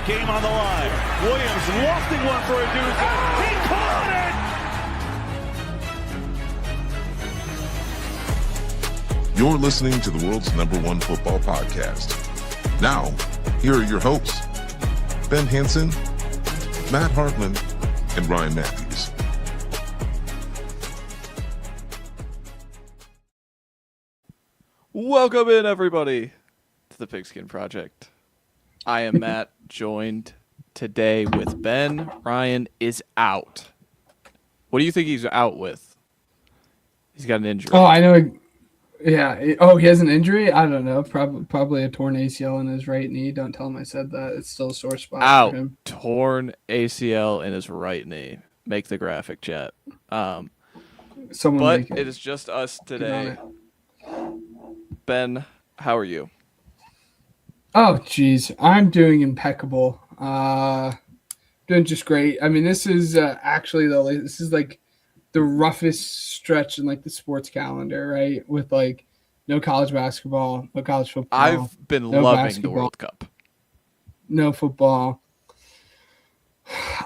Game on the line. Williams lofting one for a doozy. He caught it! You're listening to the world's #1 football podcast. Now, here are your hosts, Ben Hansen, Matt Hartman, and Ryan Matthews. Welcome in, everybody, to the Pigskin Project. I am Matt, joined today with Ben. Ryan is out. What do you think he's out with? He's got an injury. Oh, I know. Yeah. Oh, he has an injury? I don't know. Probably a torn ACL in his right knee. Don't tell him I said that. It's still a sore spot Out. for him. Torn ACL in his right knee. Make the graphic chat. Someone but make it. It is just us today. Ben, how are you? Oh, geez. I'm doing impeccable. Doing just great. I mean, this is actually, though, this is like the roughest stretch in like the sports calendar, right? With like no college basketball, no college football. I've been loving the World Cup. No football.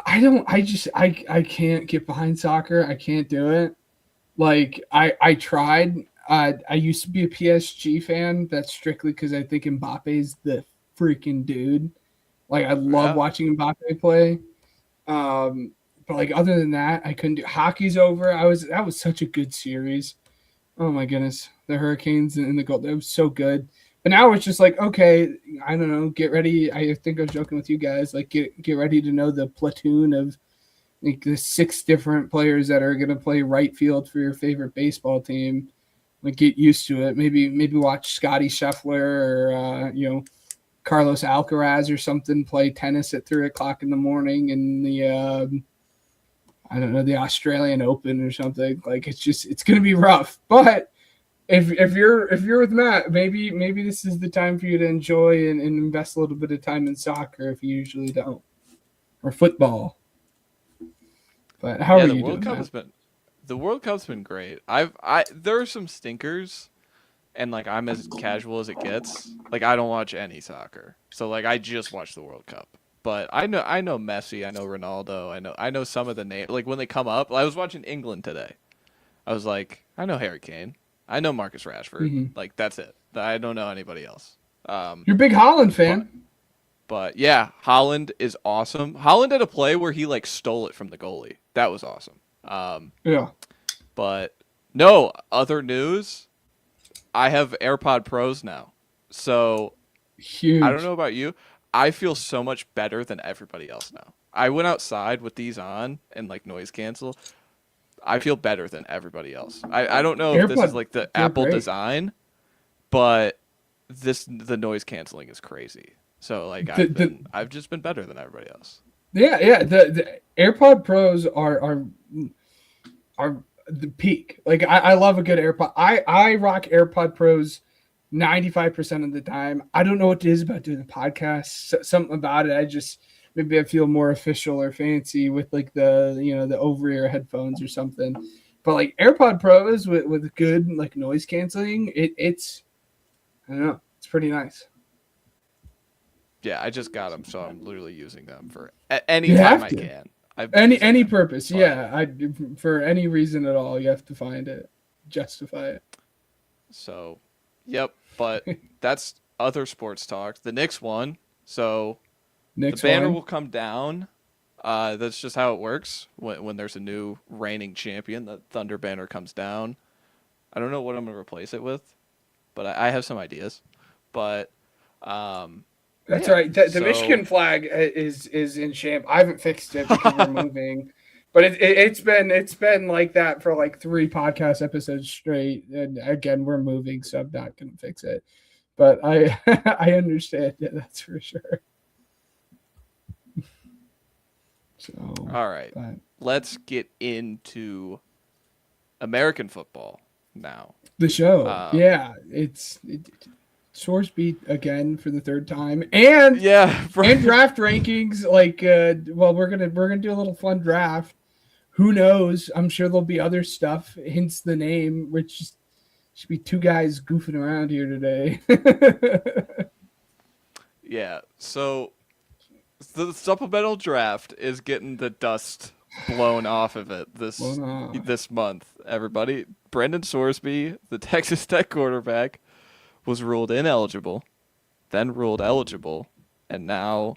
I can't get behind soccer. I can't do it. Like I tried. I used to be a PSG fan. That's strictly because I think Mbappe's the freaking dude. Like I love watching Mbappe play. But like other than that, I couldn't do. Hockey's over. That was such a good series. Oh my goodness, the Hurricanes and the goal. That was so good. But now it's just like, okay, I don't know. Get ready. I think I was joking with you guys. Like get ready to know the platoon of like the 6 different players that are gonna play right field for your favorite baseball team. Like get used to it. Maybe watch Scotty Scheffler or Carlos Alcaraz or something play tennis at 3:00 in the morning in the I don't know, the Australian Open or something. Like it's gonna be rough. But if you're with Matt, maybe this is the time for you to enjoy and invest a little bit of time in soccer if you usually don't, or football. But how are you doing? The World Cup's been great. There are some stinkers, and like I'm as casual as it gets. Like I don't watch any soccer, so like I just watch the World Cup. But I know Messi, I know Ronaldo, I know some of the names. Like when they come up, I was watching England today. I was like, I know Harry Kane, I know Marcus Rashford. Mm-hmm. Like that's it. I don't know anybody else. You're a big Haaland fan. But yeah, Haaland is awesome. Haaland had a play where he like stole it from the goalie. That was awesome. Yeah. But no, other news. I have AirPod Pros now. So huge. I don't know about you. I feel so much better than everybody else now. I went outside with these on and like noise cancel. I feel better than everybody else. I don't know if this is like the Apple design, but the noise canceling is crazy. So like I've just been better than everybody else. Yeah. The AirPod Pros are the peak. Like I love a good AirPod. I rock AirPod Pros 95% of the time. I don't know what it is about doing the podcast. Something about it. Maybe I feel more official or fancy with like the over-ear headphones or something. But like AirPod Pros with good like noise canceling, it's I don't know. It's pretty nice. Yeah, I just got them, so I'm literally using them for any time I can. Any purpose, yeah. For any reason at all, you have to find it, justify it. So, yep. But that's other sports talk. The Knicks won, so the banner will come down. That's just how it works when there's a new reigning champion. The Thunder banner comes down. I don't know what I'm gonna replace it with, but I have some ideas. But that's right. The Michigan flag is in shame. I haven't fixed it because we're moving, but it's been like that for like 3 podcast episodes straight. And again, we're moving, so I'm not gonna fix it. But I understand it. That's for sure. So all right, let's get into American football now. The show, it's source beat again for the 3rd time, and and draft rankings. Like, we're gonna do a little fun draft. Who knows? I'm sure there'll be other stuff. Hence the name, which should be 2 guys goofing around here today. Yeah. So The supplemental draft is getting the dust blown off of it this month. Everybody, Brendan Sorsby, the Texas Tech quarterback, was ruled ineligible, then ruled eligible, and now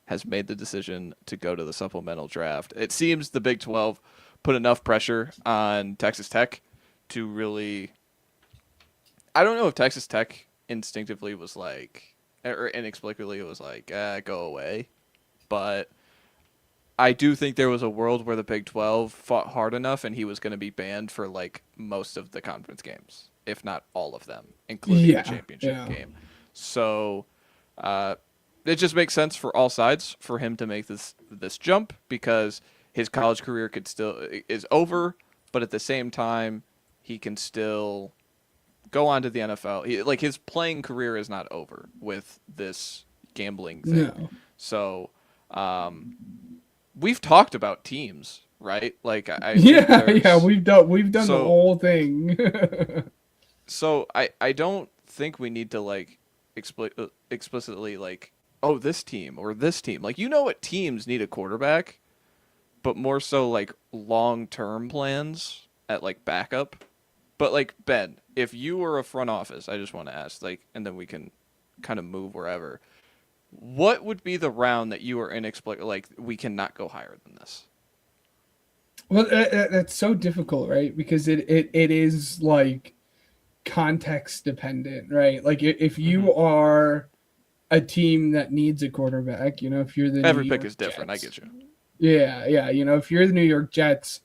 has made the decision to go to the supplemental draft. It seems the Big 12 put enough pressure on Texas Tech to really. I don't know if Texas Tech instinctively was like, or inexplicably was like, go away. But I do think there was a world where the Big 12 fought hard enough and he was going to be banned for like most of the conference games, if not all of them, including the championship game. So it just makes sense for all sides for him to make this jump because his college career is over, but at the same time he can still go on to the NFL. His playing career is not over with this gambling thing. No. So we've talked about teams, right? Like we've done the whole thing. So I don't think we need to like explicitly like, oh, this team or this team. Like, you know what teams need a quarterback, but more so like long-term plans at like backup. But like, Ben, if you were a front office, I just want to ask, like, and then we can kind of move wherever. What would be the round that you were like, we cannot go higher than this? Well, that's so difficult, right? Because it is like context dependent, right? Like if you are a team that needs a quarterback, you know, if you're the every New pick York is different. Jets, I get you. Yeah. You know, if you're the New York Jets,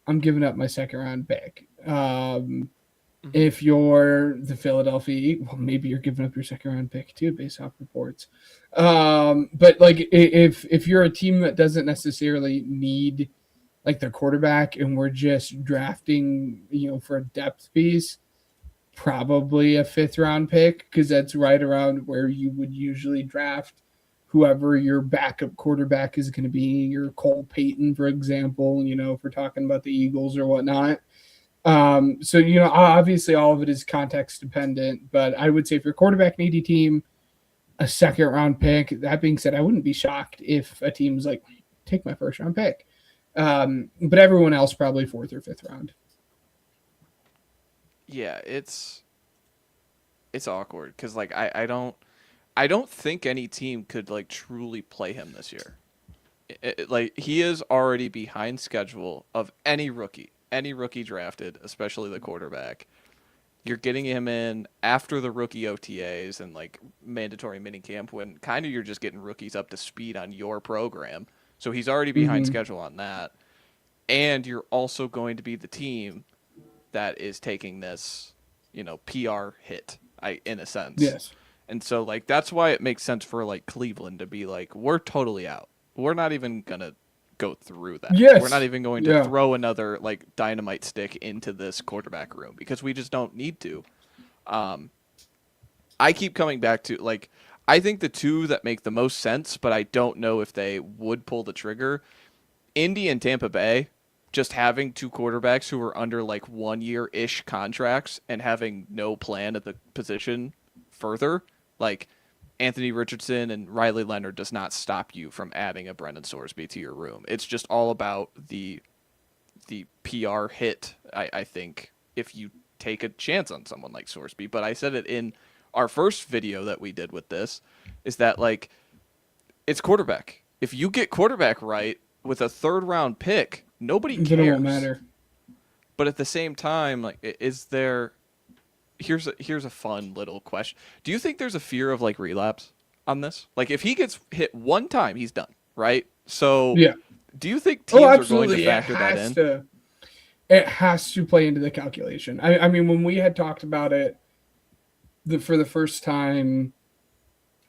I'm giving up my second round pick. If you're the Philadelphia, well, maybe you're giving up your second round pick too, based off reports. But like if you're a team that doesn't necessarily need like their quarterback and we're just drafting, you know, for a depth piece, probably a 5th round pick, because that's right around where you would usually draft whoever your backup quarterback is going to be, your Cole Payton, for example, you know, if we're talking about the Eagles or whatnot. So, you know, obviously all of it is context dependent, but I would say if you're a quarterback needy team, a 2nd round pick. That being said, I wouldn't be shocked if a team's like, take my 1st round pick. But everyone else probably 4th or 5th round. Yeah, it's awkward because like I don't think any team could like truly play him this year. Like he is already behind schedule of any rookie drafted, especially the quarterback. You're getting him in after the rookie OTAs and like mandatory minicamp when kind of you're just getting rookies up to speed on your program. So he's already behind schedule on that. And you're also going to be the team that is taking this, you know, PR hit, in a sense. Yes. And so like that's why it makes sense for like Cleveland to be like, we're totally out. We're not even gonna go through that. Yes. We're not even going to throw another like dynamite stick into this quarterback room because we just don't need to. I keep coming back to like I think the two that make the most sense, but I don't know if they would pull the trigger. Indy and Tampa Bay, just having 2 quarterbacks who are under like 1-year-ish contracts and having no plan at the position further, like Anthony Richardson and Riley Leonard does not stop you from adding a Brendan Sorsby to your room. It's just all about the PR hit, I think, if you take a chance on someone like Sorsby. But I said it in our first video that we did with this, is that like it's quarterback. If you get quarterback right with a 3rd round pick, nobody cares. It won't matter. But at the same time, like, is there? Here's a fun little question. Do you think there's a fear of like relapse on this? Like, if he gets hit one time, he's done, right? So, yeah. Do you think teams are going to factor that in? It has to play into the calculation. I mean, when we had talked about it for the first time,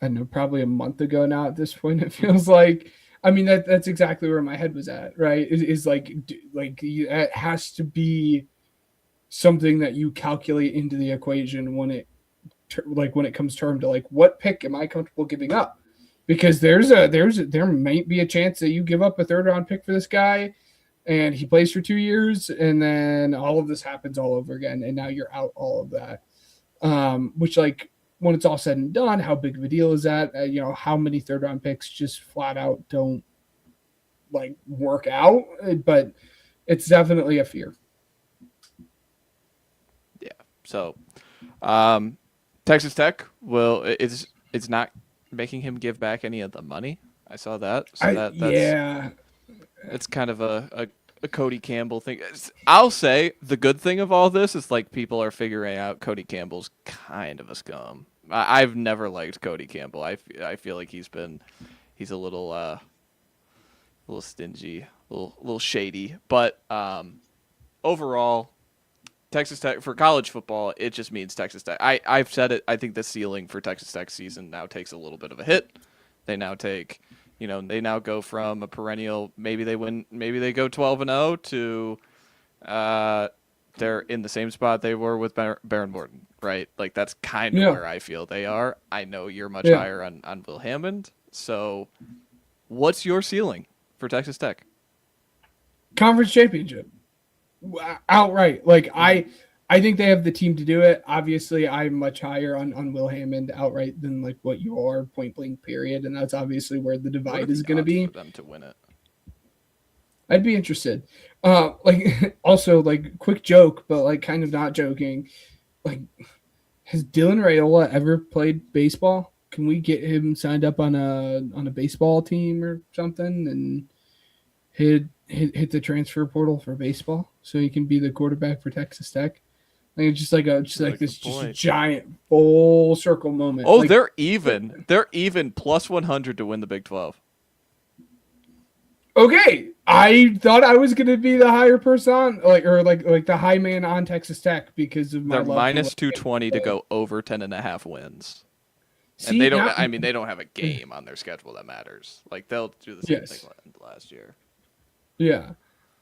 I don't know, probably a month ago now at this point, it feels like. I mean, that's exactly where my head was at, right? Is like it has to be something that you calculate into the equation when it comes term to like, what pick am I comfortable giving up? Because there might be a chance that you give up a 3rd round pick for this guy and he plays for 2 years and then all of this happens all over again. And now you're out all of that. Which like when it's all said and done, how big of a deal is that? How many third round picks just flat out don't like work out? But it's definitely a fear. Yeah. So, Texas Tech it's not making him give back any of the money. I saw that. So that's it's kind of a Cody Campbell thing. I'll say the good thing of all this is like people are figuring out Cody Campbell's kind of a scum. I've never liked Cody Campbell. I feel like he's a little stingy, a little shady. But overall, Texas Tech for college football, it just means Texas Tech. I've said it. I think the ceiling for Texas Tech season now takes a little bit of a hit. They now go from a perennial, maybe they go 12-0 to they're in the same spot they were with Baron Morton, right? Like that's kind of where I feel they are. I know you're much higher on Will Hammond. So what's your ceiling for Texas Tech? Conference championship. Outright. Like I think they have the team to do it. Obviously, I'm much higher on Will Hammond outright than like what you are, point blank, period. And that's obviously where the divide is going to be. For them to win it, I'd be interested. Also, like, quick joke, but like kind of not joking. Like, has Dylan Raiola ever played baseball? Can we get him signed up on a baseball team or something and hit the transfer portal for baseball so he can be the quarterback for Texas Tech? Like it's just a giant full circle moment. Oh, like, they're even plus 100 to win the Big 12. Okay, I thought I was gonna be the higher person, like the high man on Texas Tech because of my. They're minus 220 to go over 10.5 wins. And they don't. They don't have a game on their schedule that matters. Like they'll do the same thing last year. Yeah.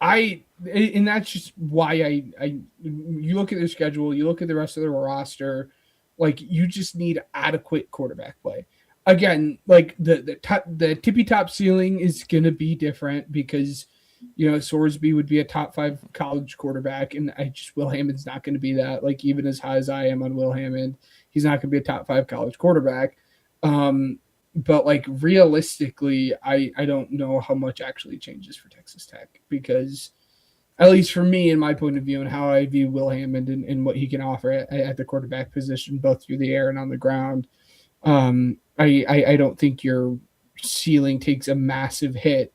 And that's just why you look at their schedule, you look at the rest of their roster, like you just need adequate quarterback play. Again, like the tippy top ceiling is going to be different because, Sorsby would be a top 5 college quarterback. And Will Hammond's not going to be that. Like even as high as I am on Will Hammond, he's not going to be a top 5 college quarterback. But like realistically, I don't know how much actually changes for Texas Tech because, at least for me, in my point of view, and how I view Will Hammond and what he can offer at the quarterback position, both through the air and on the ground, I don't think your ceiling takes a massive hit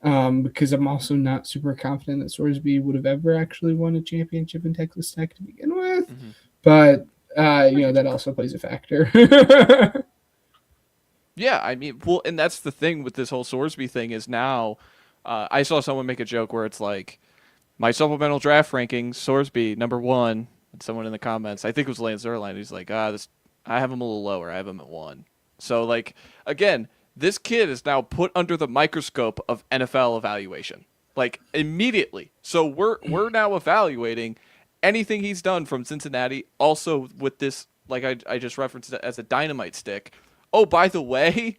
because I'm also not super confident that Sorsby would have ever actually won a championship in Texas Tech to begin with. Mm-hmm. But that also plays a factor. Yeah, and that's the thing with this whole Sorsby thing is now I saw someone make a joke where it's like, my supplemental draft rankings, Sorsby, number 1, and someone in the comments, I think it was Lance Zerline, he's like, I have him a little lower. I have him at 1. So, like, again, this kid is now put under the microscope of NFL evaluation, like, immediately. So we're now evaluating anything he's done from Cincinnati, also with this, like I just referenced it as a dynamite stick. Oh, by the way,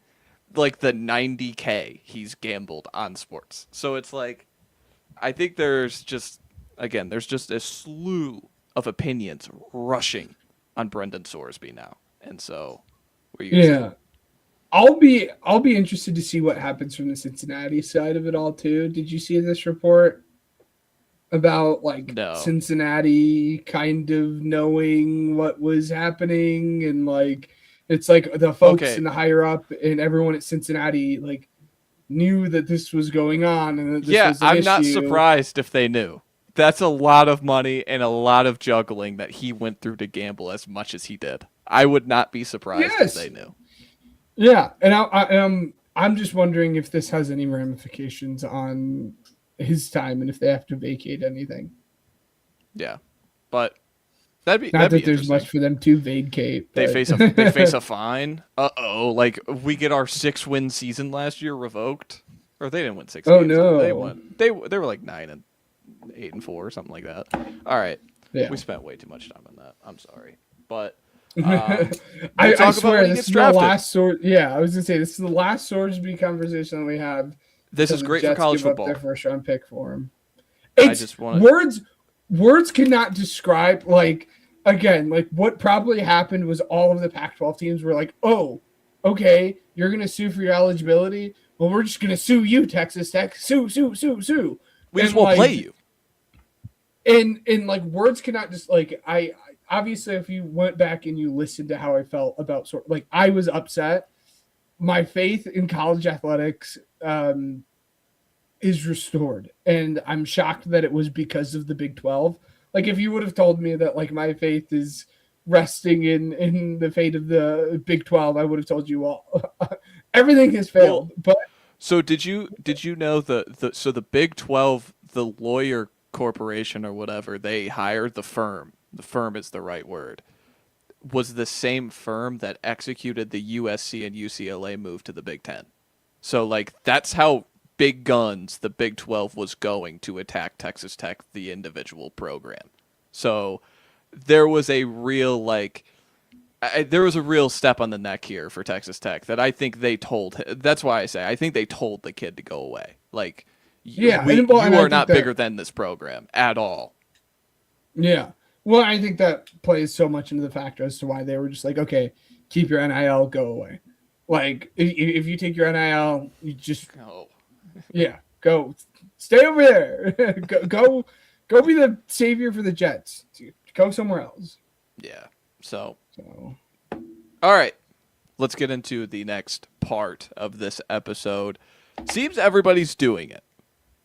like the $90K he's gambled on sports. So it's like, I think there's just a slew of opinions rushing on Brendan Sorsby now. And so, what are you gonna say? I'll be interested to see what happens from the Cincinnati side of it all too. Did you see this report about Cincinnati kind of knowing what was happening and like it's like the folks in the higher up and everyone at Cincinnati like knew that this was going on and that this was an I'm issue. not surprised if they knew. That's a lot of money and a lot of juggling that he went through to gamble as much as he did. I would not be surprised if they knew. Yeah, and I'm just wondering if this has any ramifications on his time and if they have to vacate anything. Yeah, but that'd be there's much for them to vacate. They face a fine. Like we get our 6-win season last year revoked, or they didn't win 6 games. No, they won. They were like 9-8 and 4 or something like that. All right, we spent way too much time on that. I'm sorry, but. I swear this is the last I was gonna say this is the last Sorsby conversation that we have. This is great for college football. Their first round pick for him. I just want words cannot describe like again, like what probably happened was all of the Pac-12 teams were like, oh, okay, you're going to sue for your eligibility. Well, we're just going to sue you, Texas Tech. Sue. We just And, won't like, play you. And like words cannot just like I obviously if you went back and you listened to how I felt about like I was upset. My faith in college athletics is restored, and I'm shocked that it was because of the Big 12. Like if you would have told me that like my faith is resting in the fate of the Big 12, I would have told you all everything has failed. But so did you know the Big 12, the lawyer corporation or whatever, they hired the firm is the right word, was the same firm that executed the USC and UCLA move to the Big 10. So like that's how big guns the Big 12 was going to attack Texas Tech, the individual program. So there was a real there was a real step on the neck here for Texas Tech that I think they told. That's why I say I think they told the kid to go away. Like, yeah, you are not bigger than this program at all. Yeah. Well, I think that plays so much into the factor as to why they were just like, okay, keep your NIL, go away. Like, if you take your NIL, you just go stay over there. go be the savior for the Jets. Go somewhere else. Yeah. So all right, let's get into the next part of this episode. Seems everybody's doing it.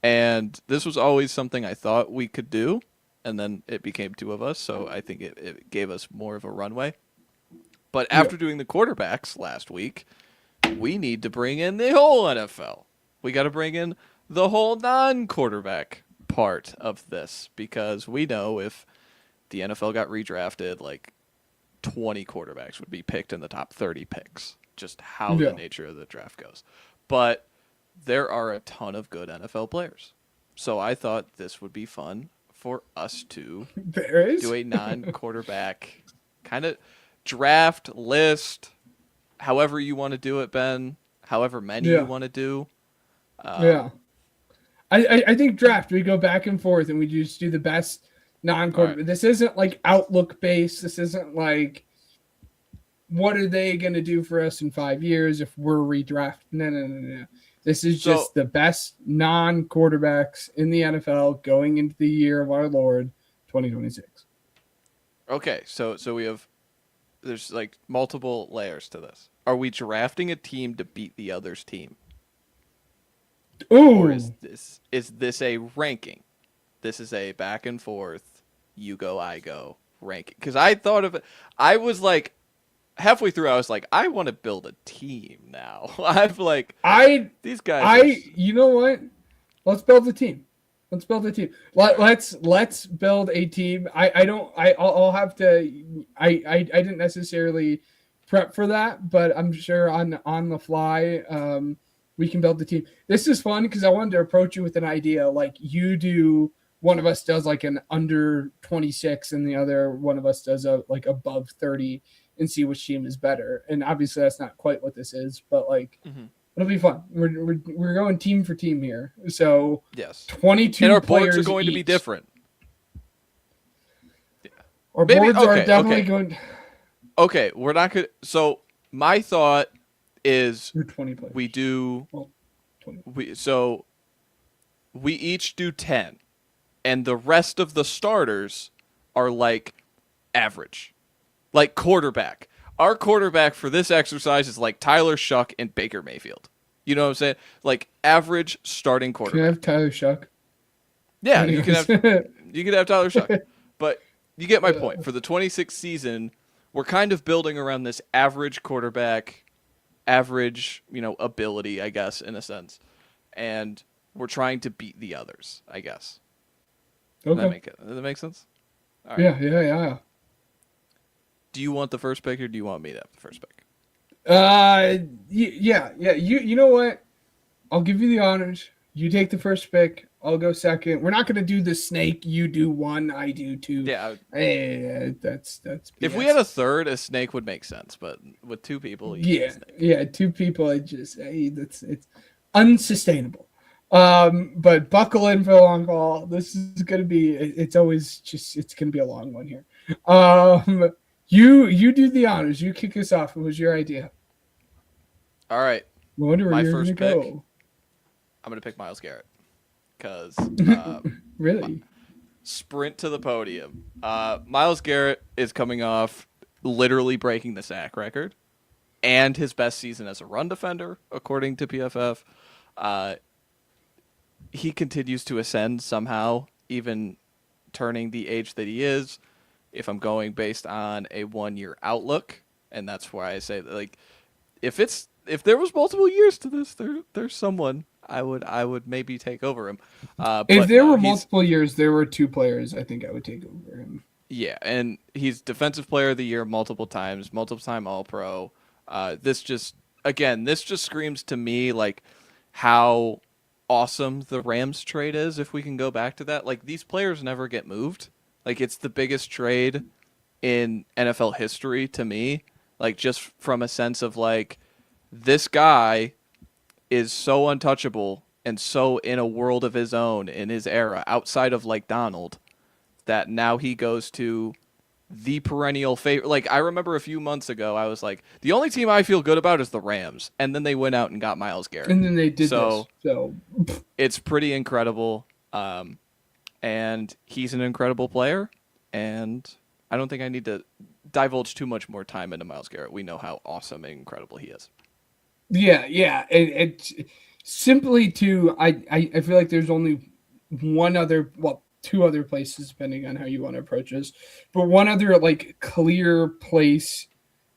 And this was always something I thought we could do, and then it became two of us, so I think it gave us more of a runway. But after doing the quarterbacks last week, we need to bring in the whole NFL. We got to bring in the whole non-quarterback part of this, because we know if the NFL got redrafted, like 20 quarterbacks would be picked in the top 30 picks, just how the nature of the draft goes. But there are a ton of good NFL players. So I thought this would be fun for us to do a non-quarterback kind of draft list, however you want to do it, Ben, however many you want to do. I think draft, we go back and forth and we just do the best non-quarterback. Right. This isn't like outlook based. This isn't like, what are they going to do for us in 5 years if we're redrafted? No. This is just the best non-quarterbacks in the NFL going into the year of our Lord, 2026. Okay, so there's like multiple layers to this. Are we drafting a team to beat the other's team? Ooh. Or is this a ranking? This is a back and forth, you go, I go ranking. Because I thought of it, I was like, halfway through, I was like, I want to build a team now. These guys. You know what? Let's build a team. Let's build a team. Let's build a team. I'll have to. I didn't necessarily prep for that, but I'm sure on the fly, we can build the team. This is fun because I wanted to approach you with an idea. Like you do, one of us does like an under 26, and the other one of us does a like above 30. And see which team is better. And obviously that's not quite what this is, but like it'll be fun. We're going team for team here. So yes, 22 and our players boards are going each. to be different. Yeah. Our boards are definitely going. Okay, we're not good. So my thought is 20 players. We do. Well, 20. We each do 10, and the rest of the starters are like average. Like quarterback. Our quarterback for this exercise is like Tyler Shuck and Baker Mayfield. You know what I'm saying? Like average starting quarterback. Can I have Tyler Shuck? Yeah, you can have Tyler Shuck. But you get my point. For the 26th season, we're kind of building around this average quarterback, average, ability, I guess, in a sense. And we're trying to beat the others, I guess. Okay. Does that make sense? All right. Yeah. Do you want the first pick or do you want me to have the first pick? Yeah. You know what? I'll give you the honors. You take the first pick. I'll go second. We're not going to do the snake. You do one. I do two. Yeah. That's. BS. If we had a third, a snake would make sense. But with two people, two people. It's unsustainable. But buckle in for the long haul. This is going to be. It's going to be a long one here. You do the honors. You kick us off. What was your idea? All right. I wonder where My you're first gonna pick, go. I'm going to pick Myles Garrett because Really? sprint to the podium. Myles Garrett is coming off literally breaking the sack record and his best season as a run defender, according to PFF. He continues to ascend somehow, even turning the age that he is. If I'm going based on a 1-year outlook, and that's why I say that, like, if there was multiple years to this, there's someone I would maybe take over him. If But there no, were he's multiple years, there were 2 players I think I would take over him. yeah, and he's defensive player of the year multiple times, multiple time All Pro. This just screams to me like how awesome the Rams trade is. If we can go back to that, like these players never get moved. Like it's the biggest trade in NFL history to me. Like just from a sense of like this guy is so untouchable and so in a world of his own in his era outside of like Donald that now he goes to the perennial favorite. Like I remember a few months ago, I was like, the only team I feel good about is the Rams, and then they went out and got Myles Garrett, And then they did so this. So it's pretty incredible. And he's an incredible player, and I don't think I need to divulge too much more time into Myles Garrett. We know how awesome and incredible he is. yeah. It simply to I feel like there's only one other, well, 2 other places depending on how you want to approach this, but one other like clear place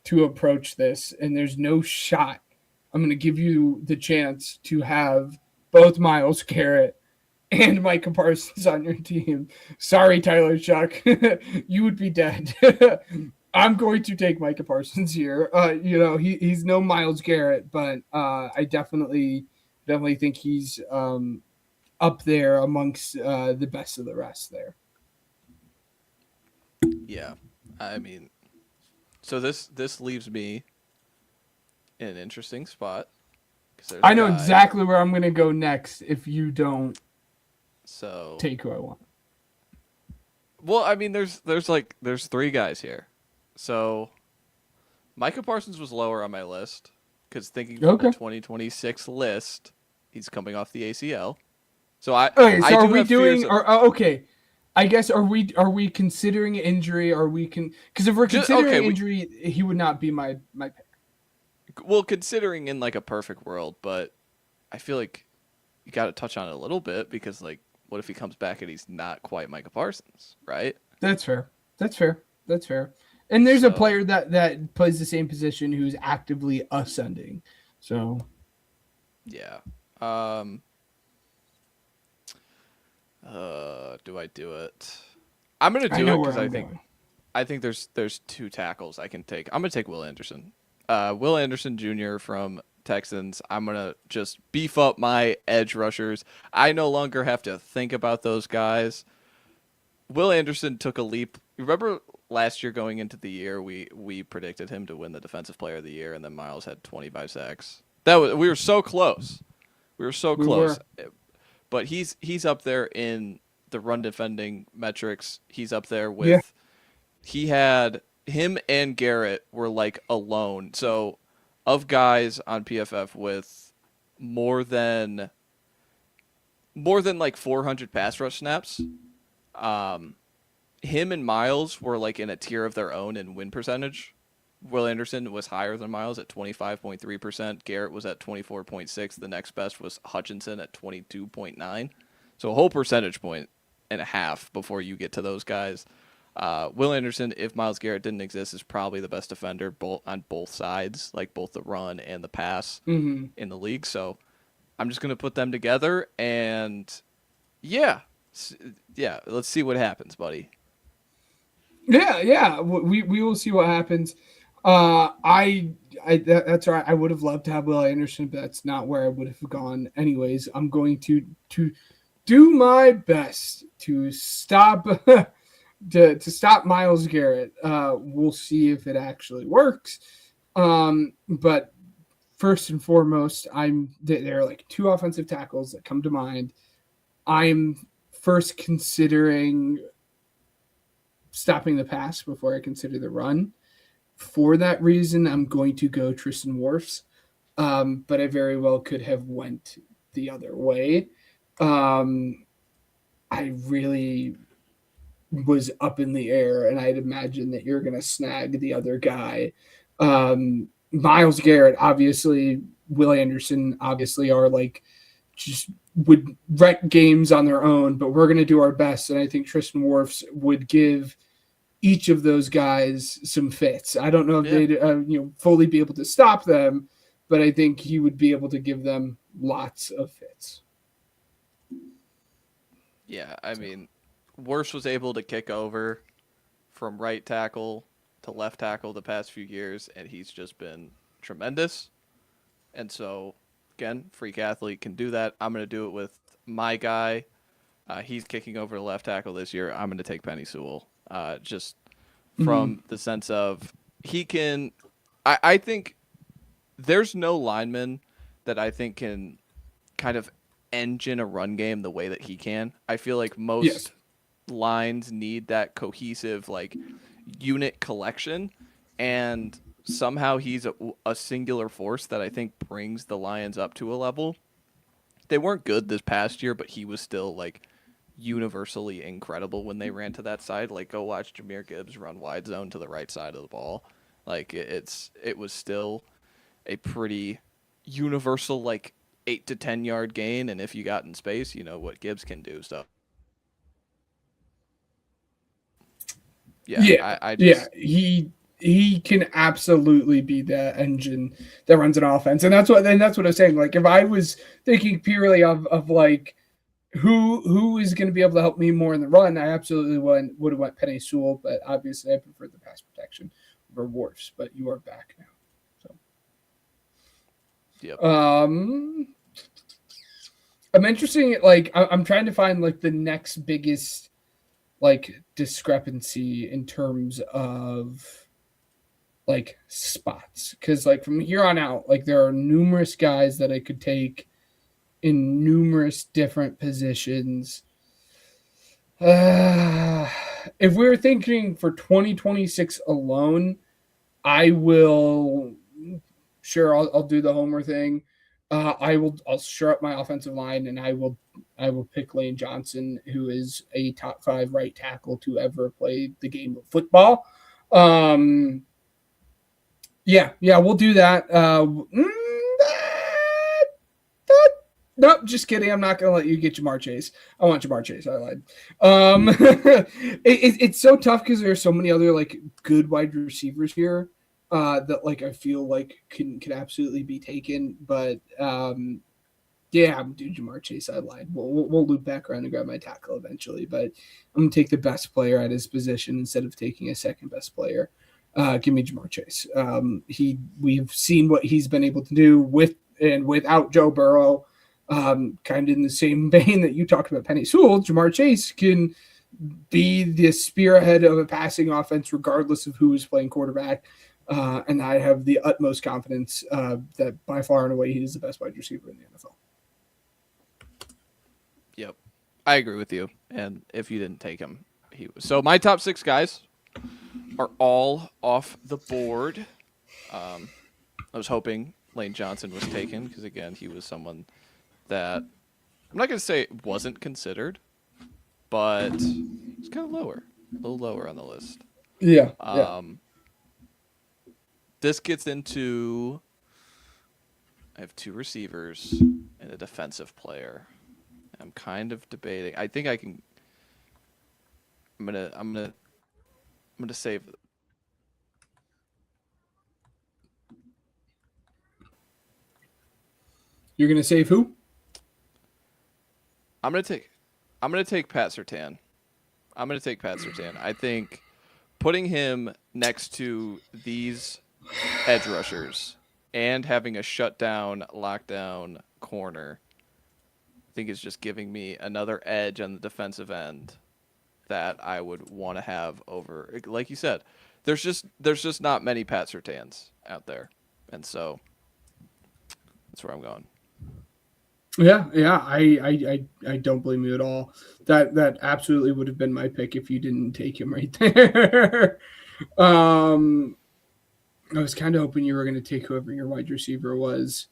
to approach this, and there's no shot. I'm going to give you the chance to have both Myles Garrett and Micah Parsons on your team. Sorry, Tyler Shuck, you would be dead. I'm going to take Micah Parsons here. He's no Myles Garrett, but I definitely think he's up there amongst the best of the rest there. Yeah, I mean, so this leaves me in an interesting spot. I know exactly where I'm going to go next if you don't take who I want. Well, I mean, there's 3 guys here. So Micah Parsons was lower on my list because thinking from the 2026 list, he's coming off the ACL. So are we doing? Okay, I guess are we considering injury? Because if we're considering injury, he would not be my pick. Well, considering in like a perfect world, but I feel like you got to touch on it a little bit because like, what if he comes back and he's not quite Micah Parsons, right? That's fair. And there's a player that plays the same position who's actively ascending. So, yeah. Do I do it? I'm gonna do it because I think there's 2 tackles I can take. I'm gonna take Will Anderson. Will Anderson Jr. from Texans. I'm gonna just beef up my edge rushers. I no longer have to think about those guys. Will Anderson took a leap. Remember last year going into the year, we predicted him to win the Defensive Player of the Year, and then Myles had 25 sacks. We were so close. We were so close. But he's up there in the run defending metrics. He's up there with he had him and Garrett were like alone. So of guys on PFF with more than like 400 pass rush snaps, him and Myles were like in a tier of their own in win percentage. Will Anderson was higher than Myles at 25.3%. Garrett was at 24.6. The next best was Hutchinson at 22.9. So a whole percentage point and a half before you get to those guys. Will Anderson, if Myles Garrett didn't exist, is probably the best defender on both sides, like both the run and the pass in the league. So I'm just going to put them together, and yeah, let's see what happens, buddy. Yeah, we will see what happens. That's right. I would have loved to have Will Anderson, but that's not where I would have gone anyways. I'm going to do my best to stop to stop Myles Garrett. We'll see if it actually works. But first and foremost, there are like 2 offensive tackles that come to mind. I'm first considering stopping the pass before I consider the run. For that reason, I'm going to go Tristan Wirfs, but I very well could have went the other way. I really was up in the air, and I'd imagine that you're going to snag the other guy. Myles Garrett, obviously, Will Anderson, obviously, are like just would wreck games on their own, but we're going to do our best. And I think Tristan Wirfs would give each of those guys some fits. I don't know if they'd fully be able to stop them, but I think he would be able to give them lots of fits. Yeah, I mean, Wirfs was able to kick over from right tackle to left tackle the past few years, and he's just been tremendous. And so, again, freak athlete can do that. I'm going to do it with my guy. He's kicking over the left tackle this year. I'm going to take Penny Sewell. Just from the sense of he can – I think there's no lineman that I think can kind of engine a run game the way that he can. I feel like most lines need that cohesive like unit collection, and somehow he's a singular force that I think brings the Lions up to a level. They weren't good this past year, but he was still like universally incredible when they ran to that side. Like, go watch Jahmyr Gibbs run wide zone to the right side of the ball. Like it was still a pretty universal like 8 to 10 yard gain, and if you got in space, you know what Gibbs can do. So he can absolutely be that engine that runs an offense, and that's what I'm saying. Like, if I was thinking purely of like who is going to be able to help me more in the run, I absolutely would have went Penny Sewell, but obviously I prefer the pass protection over Wirfs. But you are back now, so yep. I'm interested. Like, I'm trying to find like the next biggest like discrepancy in terms of like spots, because like from here on out, like there are numerous guys that I could take in numerous different positions. If we were thinking for 2026 alone, I'll do the homer thing. I'll shore up my offensive line, and I will pick Lane Johnson, who is a top 5 right tackle to ever play the game of football. We'll do that. Nope, just kidding. I'm not going to let you get Jamar Chase. I want Jamar Chase. I lied. It's so tough because there are so many other like good wide receivers here that like I feel like can absolutely be taken. But I'm doing Jamar Chase. I lied. We'll loop back around and grab my tackle eventually. But I'm going to take the best player at his position instead of taking a second best player. Give me Jamar Chase. We've seen what he's been able to do with and without Joe Burrow. Kind of in the same vein that you talked about Penny Sewell, Jamar Chase can be the spearhead of a passing offense regardless of who is playing quarterback. And I have the utmost confidence that by far and away he is the best wide receiver in the NFL. Yep. I agree with you. And if you didn't take him, he was. So my top 6 guys are all off the board. I was hoping Lane Johnson was taken because, again, he was someone that I'm not going to say wasn't considered, but it's kind of lower, a little lower on the list. Yeah. This gets into I have 2 receivers and a defensive player. I'm kind of debating. I think I can. I'm gonna save. You're gonna save who? I'm gonna take Pat Surtain. I think putting him next to these edge rushers and having a shutdown, lockdown corner, I think is just giving me another edge on the defensive end that I would want to have over. Like you said, there's just not many Pat Surtains out there, and so that's where I'm going. Yeah, yeah, I don't blame you at all. That absolutely would have been my pick if you didn't take him right there. um, I was kind of hoping you were going to take whoever your wide receiver was.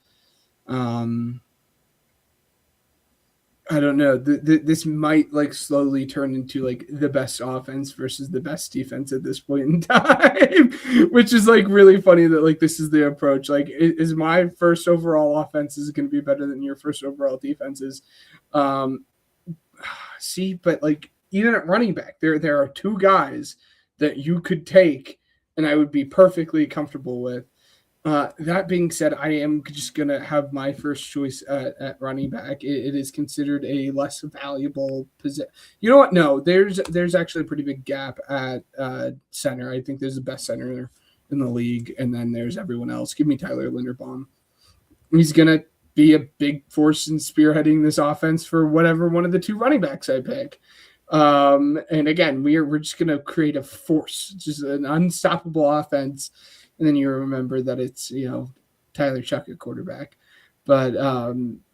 Um, I don't know. This might like slowly turn into like the best offense versus the best defense at this point in time, which is like really funny that like this is the approach. Like, is my first overall offense is going to be better than your first overall defenses? Um, See, but like even at running back, there are two guys that you could take, and I would be perfectly comfortable with. That being said, I am just gonna have my first choice at running back. It is considered a less valuable position. You know what? No, there's actually a pretty big gap at center. I think there's the best center in the league, and then there's everyone else. Give me Tyler Linderbaum. He's gonna be a big force in spearheading this offense for whatever one of the two running backs I pick. And again, we're just gonna create a force, just an unstoppable offense. And then you remember that it's Tyler Chuck at quarterback. But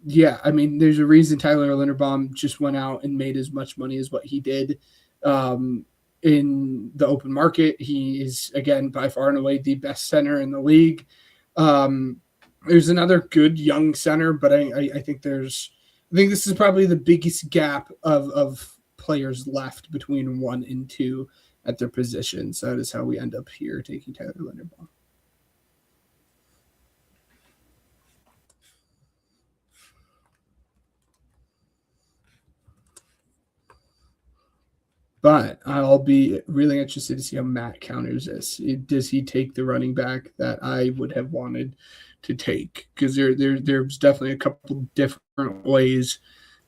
yeah, I mean, there's a reason Tyler Linderbaum just went out and made as much money as what he did in the open market. He is again by far and away the best center in the league. There's another good young center, but I think this is probably the biggest gap of players left between 1 and 2 at their positions. So that is how we end up here taking Tyler Linderbaum. But I'll be really interested to see how Matt counters this. Does he take the running back that I would have wanted to take? Because there's definitely a couple different ways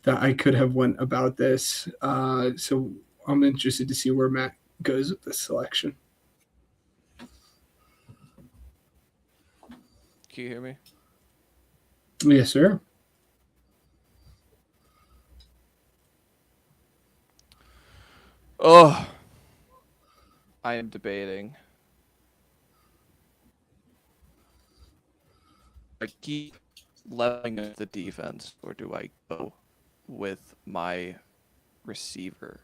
that I could have went about this. So I'm interested to see where Matt goes with this selection. Can you hear me? Yes, sir. Oh, I am debating. I keep leveling up the defense, or do I go with my receiver?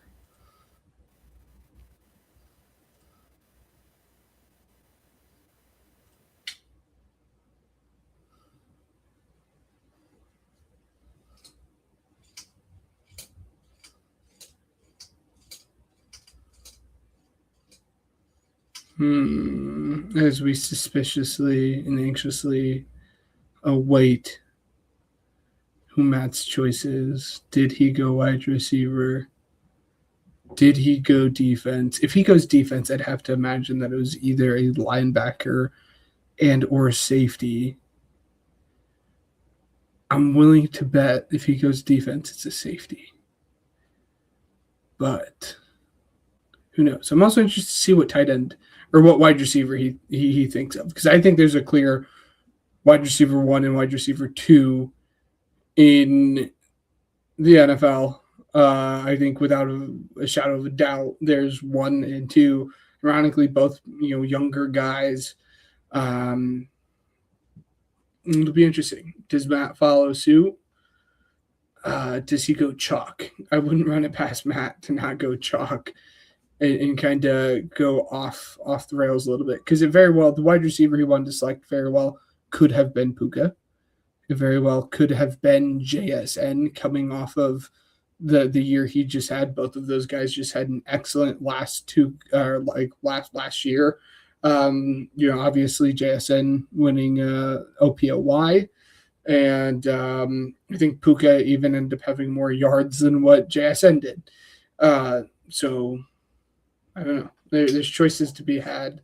As we suspiciously and anxiously await who Matt's choice is. Did he go wide receiver? Did he go defense? If he goes defense, I'd have to imagine that it was either a linebacker and or safety. I'm willing to bet if he goes defense, it's a safety. But who knows? I'm also interested to see what tight end or what wide receiver he thinks of, because I think there's a clear wide receiver 1 and wide receiver 2 in the NFL. I think without a shadow of a doubt, there's 1 and 2. Ironically, both younger guys. It'll be interesting. Does Matt follow suit? Does he go chalk? I wouldn't run it past Matt to not go chalk and kind of go off the rails a little bit, because it very well, the wide receiver he wanted to select very well could have been Puka. It very well could have been JSN coming off of the year he just had. Both of those guys just had an excellent last year. Obviously JSN winning OPOY, and I think Puka even ended up having more yards than what JSN did. So I don't know. There's choices to be had.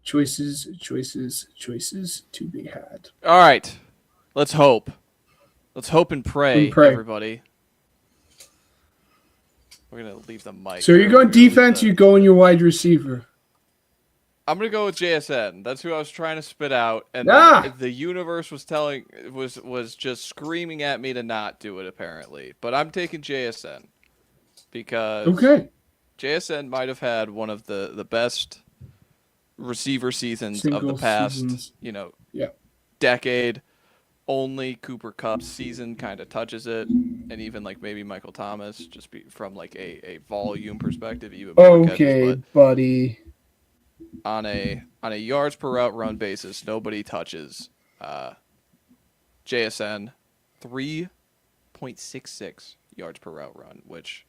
Choices to be had. All right. Let's hope. Let's hope and pray, everybody. We're going to leave the mic. So you're going defense, you're going your wide receiver. I'm going to go with JSN. That's who I was trying to spit out. And the universe was just screaming at me to not do it, apparently. But I'm taking JSN. Because JSN might have had one of the best receiver seasons of the past, decade. only Cooper Kupp's season kind of touches it, and even like maybe Michael Thomas, just from like a volume perspective, even more catches. Okay, But buddy. on a yards per route run basis, nobody touches JSN 3.66 yards per route run, which,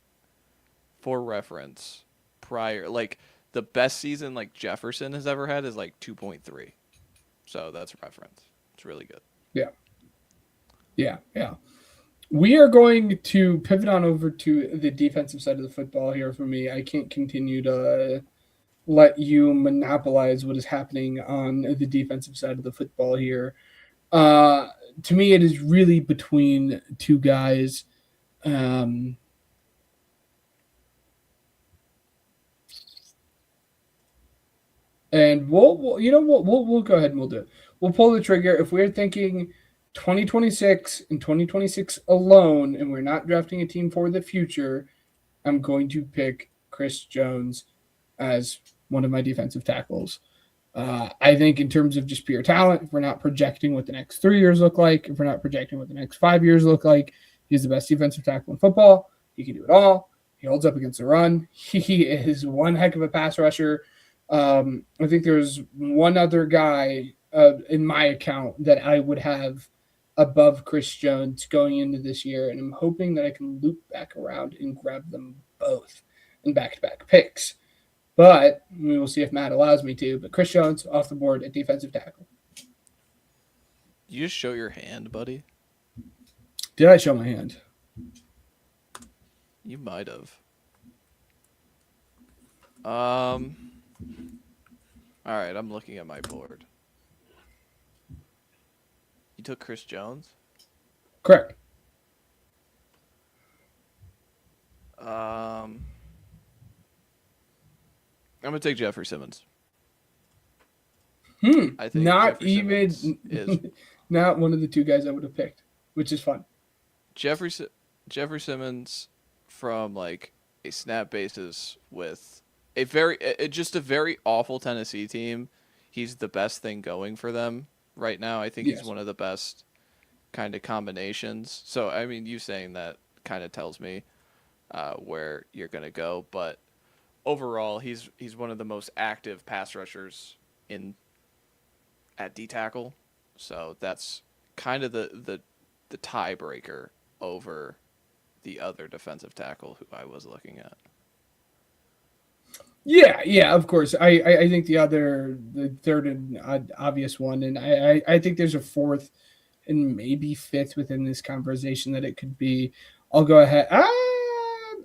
for reference, like the best season like Jefferson has ever had is like 2.3. So that's a reference. It's really good. Yeah. We are going to pivot on over to the defensive side of the football here for me. I can't continue to let you monopolize what is happening on the defensive side of the football here. To me, it is really between two guys. And we'll go ahead and we'll do it. We'll pull the trigger if we're thinking 2026 and 2026 alone, and we're not drafting a team for the future. I'm going to pick Chris Jones as one of my defensive tackles. I think in terms of just pure talent, if we're not projecting what the next 3 years look like, if we're not projecting what the next 5 years look like, he's the best defensive tackle in football. He can do it all. He holds up against the run. He is one heck of a pass rusher. I think there's one other guy in my account that I would have above Chris Jones going into this year, and I'm hoping that I can loop back around and grab them both in back-to-back picks. But we will see if Matt allows me to. But Chris Jones off the board at defensive tackle. You just show your hand, buddy? Did I show my hand? You might have. All right, I'm looking at my board. You took Chris Jones? Correct. I'm gonna take Jeffrey Simmons. I think not Jeffrey even is not one of the two guys I would have picked, which is fun. Jeffrey Simmons from like a snap basis with a just a very awful Tennessee team. He's the best thing going for them right now. I think he's one of the best kind of combinations. So I mean, you saying that kind of tells me where you're gonna go, but overall, he's one of the most active pass rushers at D tackle. So that's kind of the tiebreaker over the other defensive tackle who I was looking at. Yeah, of course. I think the third and obvious one, and I think there's a fourth and maybe fifth within this conversation that it could be. I'll go ahead.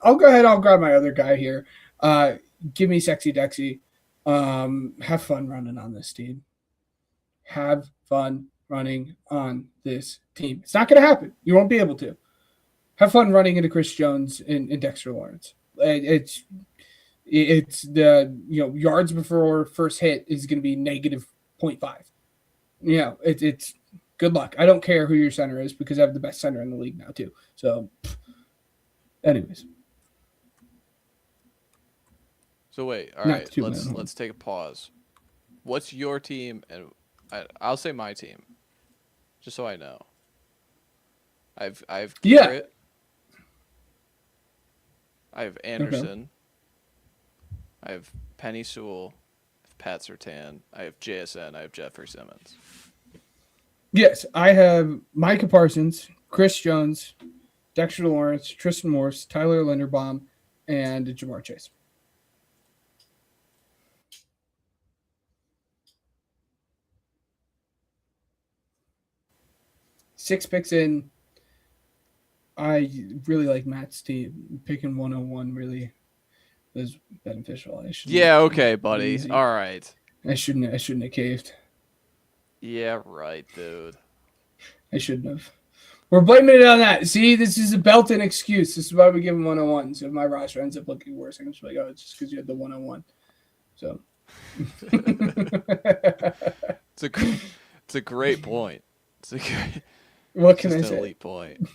I'll grab my other guy here. Give me Sexy Dexy. Have fun running on this team. Have fun running on this team. It's not going to happen. You won't be able to. Have fun running into Chris Jones and Dexter Lawrence. It's the yards before first hit is going to be negative 0.5. It's good luck. I don't care who your center is because I have the best center in the league now too. So, anyways. So wait, all right, let's take a pause. What's your team? And I'll say my team, just so I know. I've Garrett. I have Anderson. Okay. I have Penny Sewell. I have Pat Surtain. I have JSN. I have Jeffrey Simmons. Yes, I have Micah Parsons, Chris Jones, Dexter Lawrence, Tristan Morse, Tyler Linderbaum, and Jamar Chase. Six picks in. I really like Matt's team. Picking 101 really was beneficial. Yeah, okay, buddy. All right. I shouldn't have caved. Yeah, right, dude. I shouldn't have. We're blaming it on that. See, this is a built-in excuse. This is why we give him 101. So if my roster ends up looking worse, I'm just like, oh, it's just because you had the 101. So. It's a great point. What can I say? Elite point.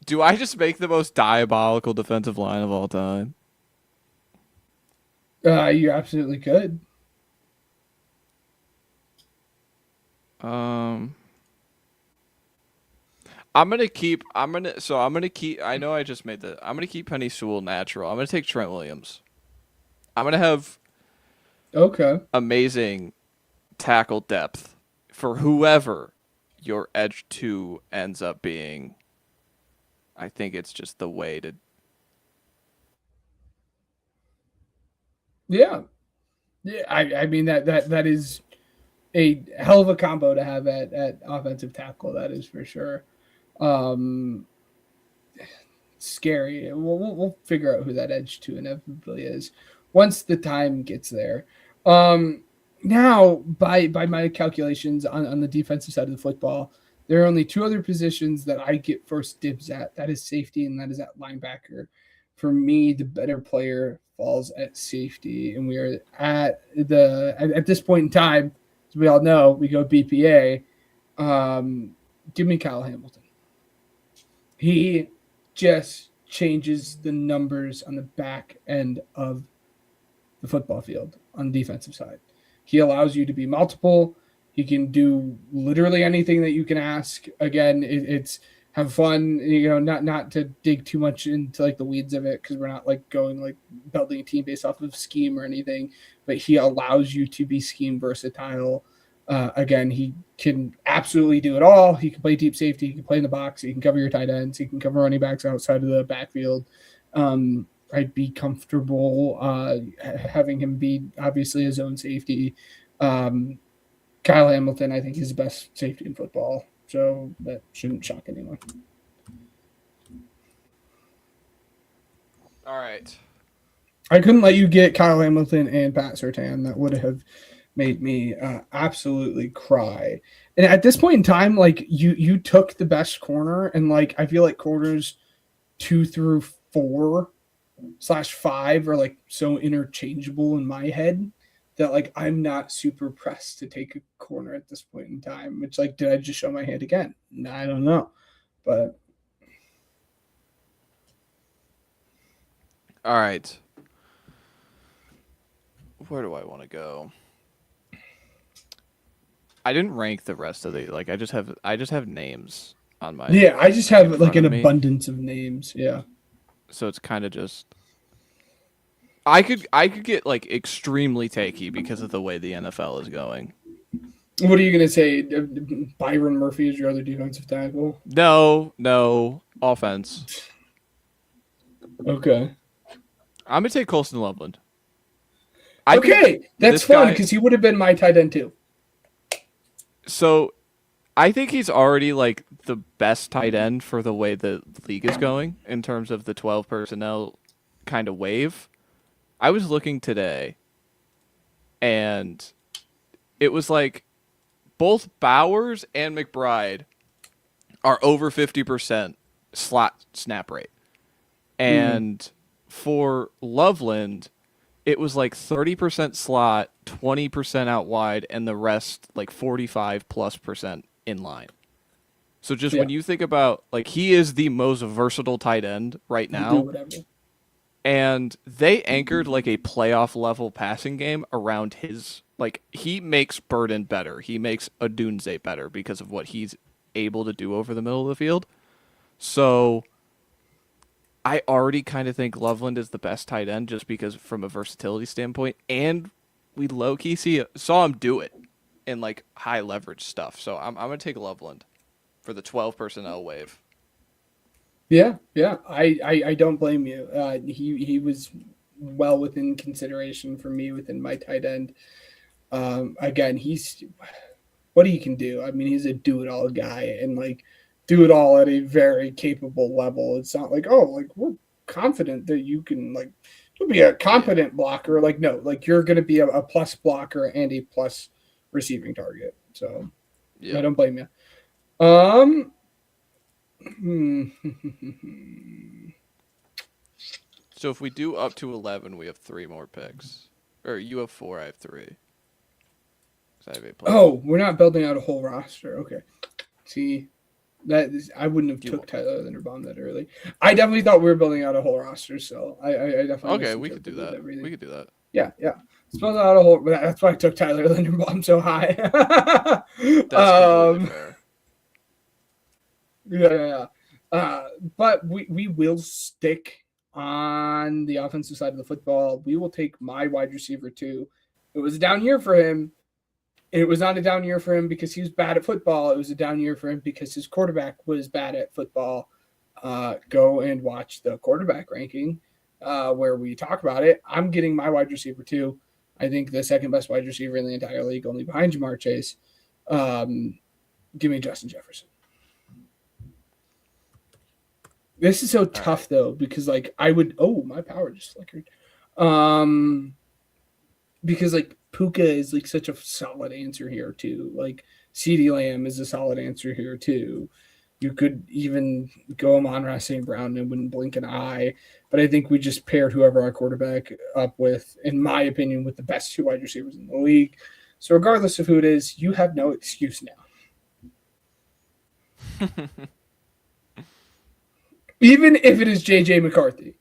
Do I just make the most diabolical defensive line of all time? You absolutely could. I'm gonna keep. I know I just made the. I'm gonna keep Penny Sewell natural. I'm gonna take Trent Williams. I'm gonna have Okay. amazing tackle depth for whoever your edge 2 ends up being. I think it's just the way to. Yeah. Yeah. I mean that is a hell of a combo to have at offensive tackle. That is for sure. Scary. We'll figure out who that edge 2 inevitably is once the time gets there. Now, by my calculations on the defensive side of the football, there are only 2 other positions that I get first dibs at. That is safety and that is at linebacker. For me, the better player falls at safety, and we are at this point in time, as we all know, we go BPA. Give me Kyle Hamilton. He just changes the numbers on the back end of the football field on the defensive side. He allows you to be multiple. He can do literally anything that you can ask. Again, it's have fun, not to dig too much into like the weeds of it, because we're not like going like building a team based off of scheme or anything, but he allows you to be scheme versatile. Again, he can absolutely do it all. He can play deep safety. He can play in the box. He can cover your tight ends. He can cover running backs outside of the backfield. I'd be comfortable having him be obviously his own safety. Kyle Hamilton, I think, is the best safety in football, so that shouldn't shock anyone. All right. I couldn't let you get Kyle Hamilton and Pat Surtain. That would have made me absolutely cry. And at this point in time, like you took the best corner, and like I feel like corners 2 through 4/5 are like so interchangeable in my head that like I'm not super pressed to take a corner at this point in time. Which, like, did I just show my hand again? I don't know, but all right. Where do I want to go? I didn't rank the rest of the I just have names on my. Yeah, I just have like an of me. abundance of names. Yeah. So it's kind of just. I could get like extremely takey because of the way the NFL is going. What are you gonna say? Byron Murphy is your other defensive tackle? No, offense. Okay. I'm gonna take Colston Loveland. That's fun because he would have been my tight end too. So, I think he's already like the best tight end for the way the league is going in terms of the 12 personnel kind of wave. I was looking today, and it was like both Bowers and McBride are over 50% slot snap rate. And for Loveland, it was like 30% slot, 20% out wide, and the rest like 45+% in line. So just when you think about, like, he is the most versatile tight end right now. And they anchored like a playoff level passing game around his, like, he makes Burden better. He makes Odunze better because of what he's able to do over the middle of the field. So I already kind of think Loveland is the best tight end just because from a versatility standpoint, and we low-key saw him do it in like high leverage stuff. So I'm going to take Loveland for the 12 personnel wave. Yeah. I don't blame you. He was well within consideration for me within my tight end. Again, he's what he can do. I mean, he's a do-it-all guy, and like do it all at a very capable level. It's not like, oh, like we're confident that you can like you'll be a competent blocker. Like, no, like you're going to be a plus blocker and a plus receiving target. So I don't blame you. So if we do up to 11, we have 3 more picks. Or you have 4, I have 3. I have 8 players. Oh, we're not building out a whole roster. Okay. See, I wouldn't have took Tyler Linderbaum that early. I definitely thought we were building out a whole roster, so I definitely. Okay, we could do that. We could do that. Yeah. Spells out a whole. That's why I took Tyler Linderbaum so high. That's completely fair. Yeah. But we will stick on the offensive side of the football. We will take my wide receiver 2. It was a down year for him. It was not a down year for him because he was bad at football. It was a down year for him because his quarterback was bad at football. Go and watch the quarterback ranking where we talk about it. I'm getting my wide receiver 2. I think the second best wide receiver in the entire league, only behind Jamar Chase. Give me Justin Jefferson. This is so tough though, because like I would my power just flickered. Because like Puka is like such a solid answer here too. Like CeeDee Lamb is a solid answer here too. You could even go Amon-Ra St. Brown and wouldn't blink an eye. But I think we just paired whoever our quarterback up with, in my opinion, with the best 2 wide receivers in the league. So regardless of who it is, you have no excuse now. Even if it is J.J. McCarthy.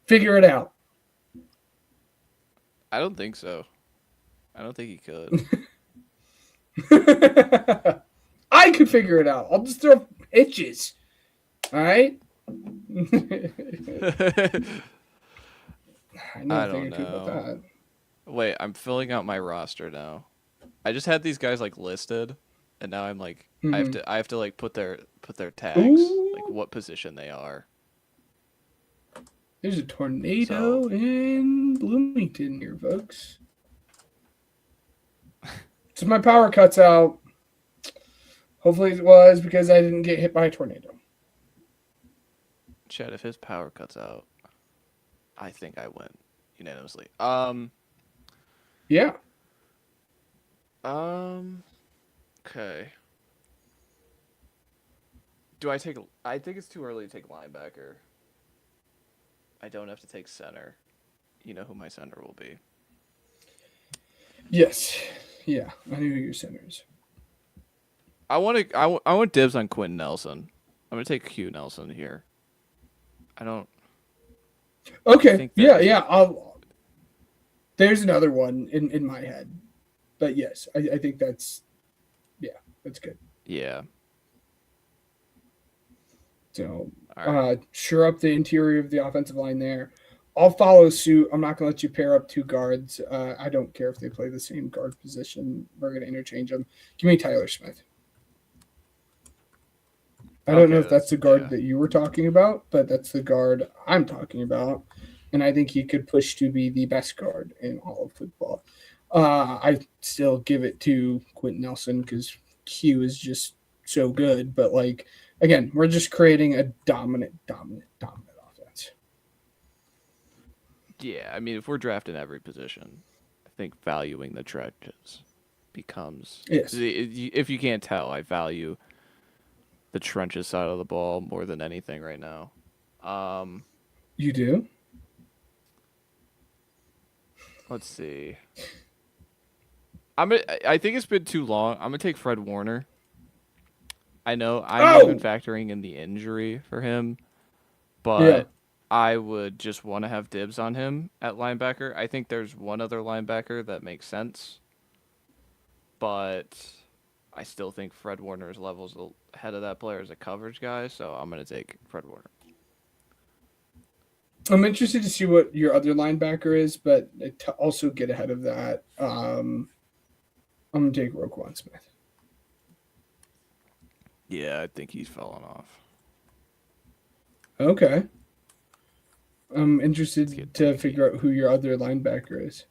Figure it out. I don't think so. I don't think he could. I could figure it out. I'll just throw pitches. All right? I don't know. Wait, I'm filling out my roster now. I just had these guys like listed, and now I'm like, I have to like put their tags, like what position they are. There's a tornado in Bloomington here, folks. So my power cuts out. Hopefully it was because I didn't get hit by a tornado. Chad, if his power cuts out, I think I win unanimously. Yeah. Okay. Do I take? I think it's too early to take linebacker. I don't have to take center. You know who my center will be. Yes. Yeah, I know who your center is. I want dibs on Quentin Nelson. I'm gonna take Q Nelson here. I don't. Okay. Yeah. There's another one in my head, but yes, I think that's good. Yeah. So, right. Sure up the interior of the offensive line there. I'll follow suit. I'm not going to let you pair up 2 guards. I don't care if they play the same guard position. We're going to interchange them. Give me Tyler Smith. I don't know if that's the guard that you were talking about, but that's the guard I'm talking about. And I think he could push to be the best guard in all of football. I still give it to Quentin Nelson because Q is just so good. But, like, again, we're just creating a dominant offense. Yeah, I mean, if we're drafting every position, I think valuing the trenches becomes... Yes. If you can't tell, I value the trenches side of the ball more than anything right now. You do? Let's see. I think it's been too long. I'm gonna take Fred Warner. I know I'm even factoring in the injury for him, but I would just want to have dibs on him at linebacker. I think there's one other linebacker that makes sense, but I still think Fred Warner's levels ahead of that player as a coverage guy, so I'm gonna take Fred Warner. I'm interested to see what your other linebacker is, but to also get ahead of that, I'm going to take Roquan Smith. Yeah, I think he's fallen off. Okay. I'm interested to figure out who your other linebacker is.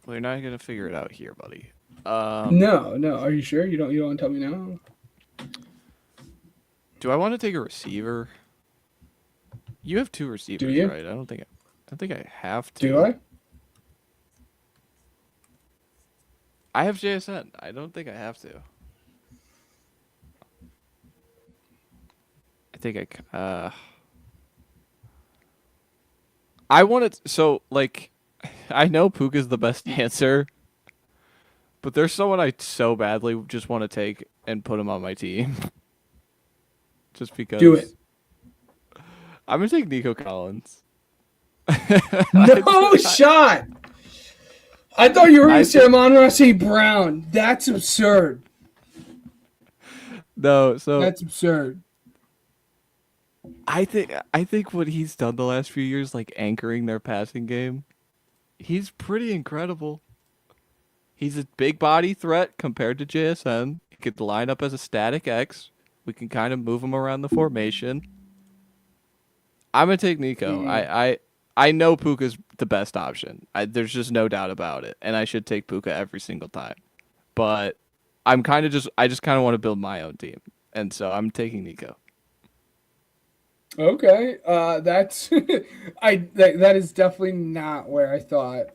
Well, you're not going to figure it out here, buddy. No. Are you sure? You don't want to tell me now? Do I want to take a receiver? You have 2 receivers, Do you? right? I don't think I have to. Do I? I have JSN. I don't think I have to. I think I want to. So, like, I know Puka's the best answer, but there's someone I so badly just want to take and put him on my team. Just because. Do it. I'm gonna take Nico Collins. No shot. I thought you were going to say Amon-Ra St. Brown. That's absurd. No, so That's absurd. I think what he's done the last few years, like anchoring their passing game, he's pretty incredible. He's a big body threat compared to JSN. He could line up as a static X. We can kind of move him around the formation. I'm gonna take Nico. I know Puka's the best option. There's just no doubt about it, and I should take Puka every single time. But I just kind of want to build my own team, and so I'm taking Nico. Okay, that's that is definitely not where I thought.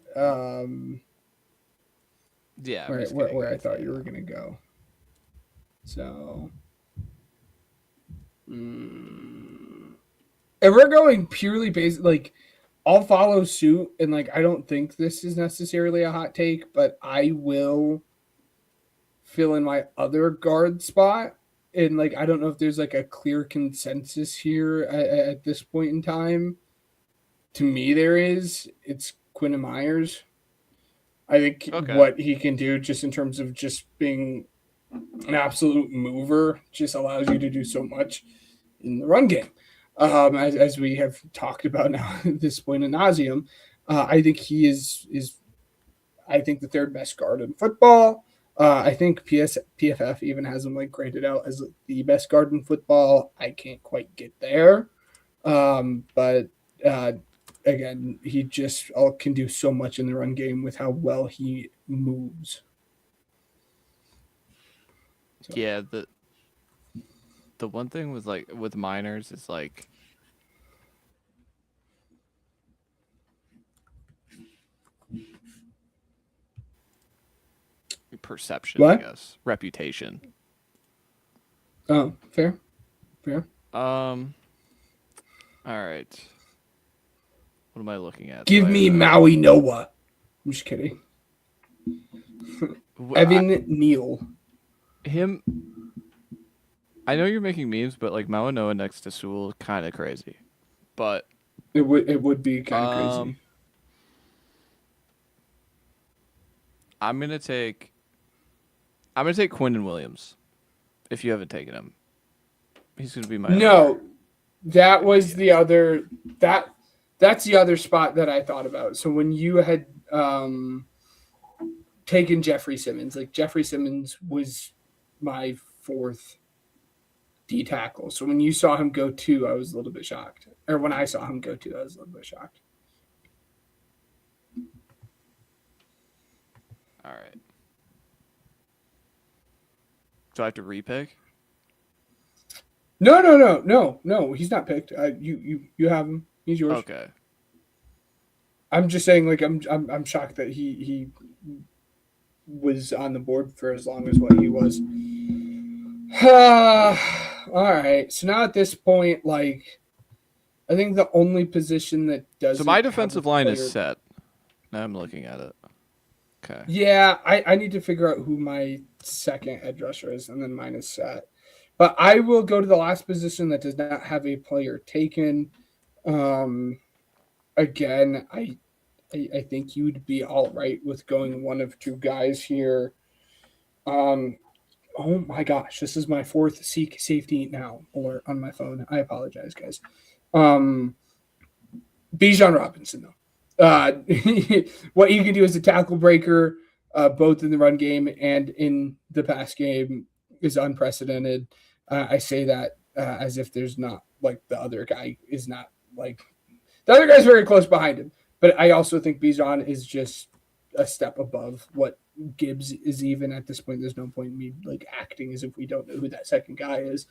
Yeah, where I thought you were gonna go. So, if we're going purely based, like, I'll follow suit, and like I don't think this is necessarily a hot take, but I will fill in my other guard spot. And like I don't know if there's like a clear consensus here at this point in time. To me, there is. It's Quinn Myers. I think what he can do, just in terms of just being an absolute mover, just allows you to do so much in the run game. As we have talked about now at this point in nauseum, I think he is I think the third best guard in football. I think PFF even has him like graded out as the best guard in football. I can't quite get there, but again, he just can do so much in the run game with how well he moves. So. Yeah, the one thing with minors is like perception, what? I guess. Reputation. Oh, fair. All right. What am I looking at? Give me Maui Noah. I'm just kidding. Evan Neal. Him. I know you're making memes, but like Maui Noah next to Sewell is kind of crazy. But it would be kind of crazy. I'm gonna take Quinnen Williams. If you haven't taken him, he's gonna be my. No, that was the other that's the other spot that I thought about. So when you had taken Jeffrey Simmons, like Jeffrey Simmons was my fourth D tackle. So when you saw him go 2, I was a little bit shocked. Or when I saw him go 2, I was a little bit shocked. All right. Do I have to repick? No. He's not picked. You have him. He's yours. Okay. I'm just saying, like I'm shocked that he was on the board for as long as what he was. All right. So now at this point, like, I think the only position that doesn't. So my defensive line is set. Now I'm looking at it. Okay. Yeah, I need to figure out who my second edge rusher is, and then mine is set. But I will go to the last position that does not have a player taken. Again, I think you'd be all right with going one of two guys here. Oh my gosh, this is my fourth seek safety now alert on my phone. I apologize, guys. Bijan Robinson, though. What you can do as a tackle breaker, both in the run game and in the pass game, is unprecedented. I say that as if there's not, like, the other guy is not, like, the other guy's very close behind him. But I also think Bijan is just a step above what Gibbs is even at this point. There's no point in me like acting as if we don't know who that second guy is.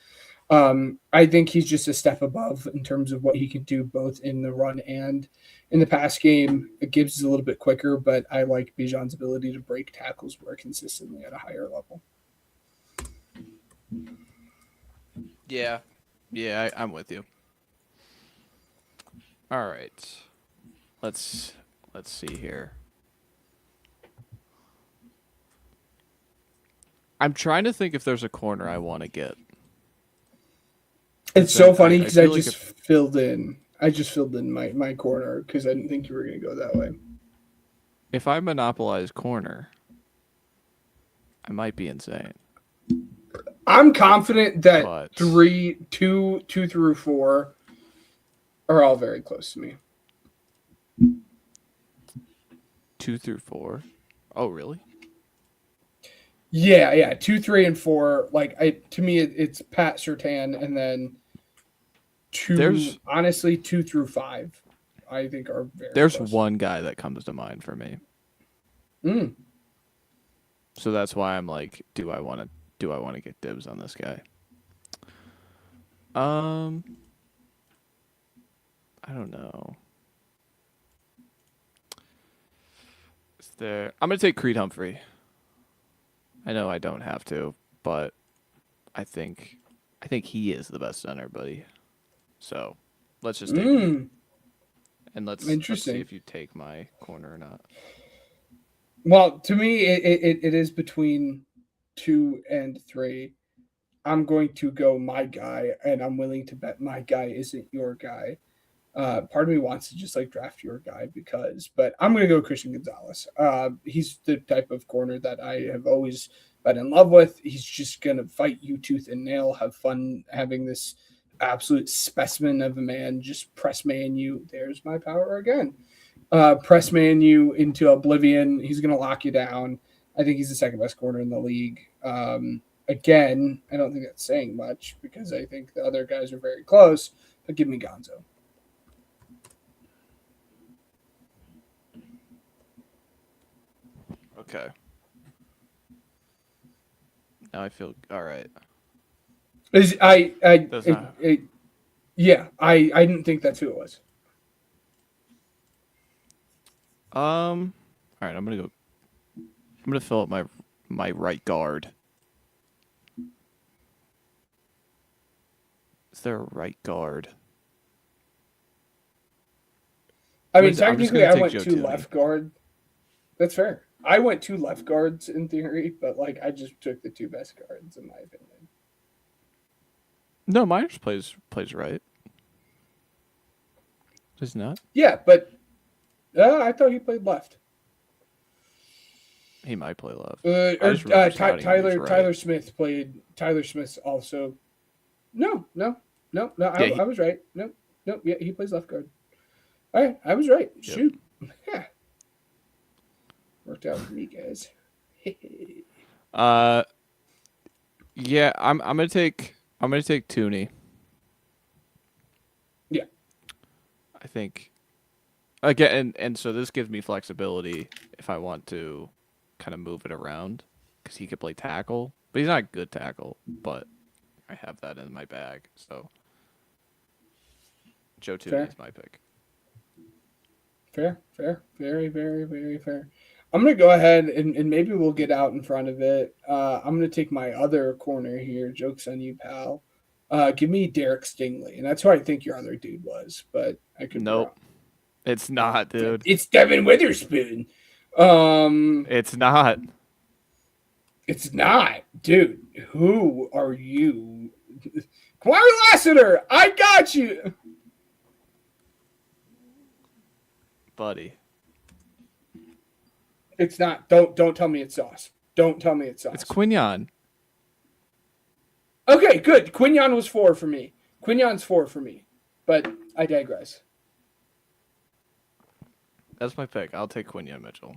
I think he's just a step above in terms of what he can do both in the run and in the pass game. Gibbs is a little bit quicker, but I like Bijan's ability to break tackles more consistently at a higher level. Yeah, I'm with you. All right, let's see here. I'm trying to think if there's a corner I want to get. It's so funny I because I feel like just filled in. I just filled in my corner because I didn't think you were going to go that way. if I monopolize corner, I might be insane. I'm confident that But 2 through 4 are all very close to me. 2 through 4. Oh, really? Yeah. 2, 3, and 4. Like to me, it's Pat Surtain, and then honestly 2 through 5. I think are very. There's close. one guy that comes to mind for me. So that's why I'm like, do I want to get dibs on this guy? I don't know. I'm gonna take Creed Humphrey. I know I don't have to, but I think he is the best center, buddy. So let's just take him. And let's see if you take my corner or not. Well, to me, it is between 2 and 3. I'm going to go my guy, and I'm willing to bet my guy isn't your guy. Part of me wants to just like draft your guy but I'm going to go Christian Gonzalez. He's the type of corner that I have always been in love with. He's just going to fight you tooth and nail, have fun having this absolute specimen of a man just press man you. There's my power again. Press man you into oblivion. He's going to lock you down. I think he's the second best corner in the league. Again, I don't think that's saying much because I think the other guys are very close, but give me Gonzo. Okay. Now I feel all right. Yeah, I didn't think that's who it was. All right, I'm gonna fill up my right guard. Is there a right guard? I mean, technically, I went 2 left guard. That's fair. I went 2 left guards in theory, but like I just took the 2 best guards in my opinion. No, Myers plays right. Does he not? Yeah, but I thought he played left. He might play left. Tyler Smith played. Tyler Smith also. No. Yeah, I was right. No. Yeah, he plays left guard. All right, I was right. Yep. Shoot. Yeah. Worked out for me, guys. Yeah, I'm gonna take Tooney. Yeah. I think again, and so this gives me flexibility if I want to kind of move it around because he could play tackle, but he's not a good tackle. But I have that in my bag, so Joe Tooney is my pick. Fair. Very, very, very fair. I'm going to go ahead and maybe we'll get out in front of it. I'm going to take my other corner here. Joke's on you, pal. Give me Derek Stingley. And that's who I think your other dude was, but I could. Nope. It's not, dude. It's Devin Witherspoon. It's not. It's not. Dude, who are you? Kamari Lassiter, I got you. Buddy. It's not. Don't tell me it's Sauce. Don't tell me it's Sauce. It's Quignon. Okay, good. Quignon was 4 for me. Quignon's 4 for me. But I digress. That's my pick. I'll take Quignon Mitchell.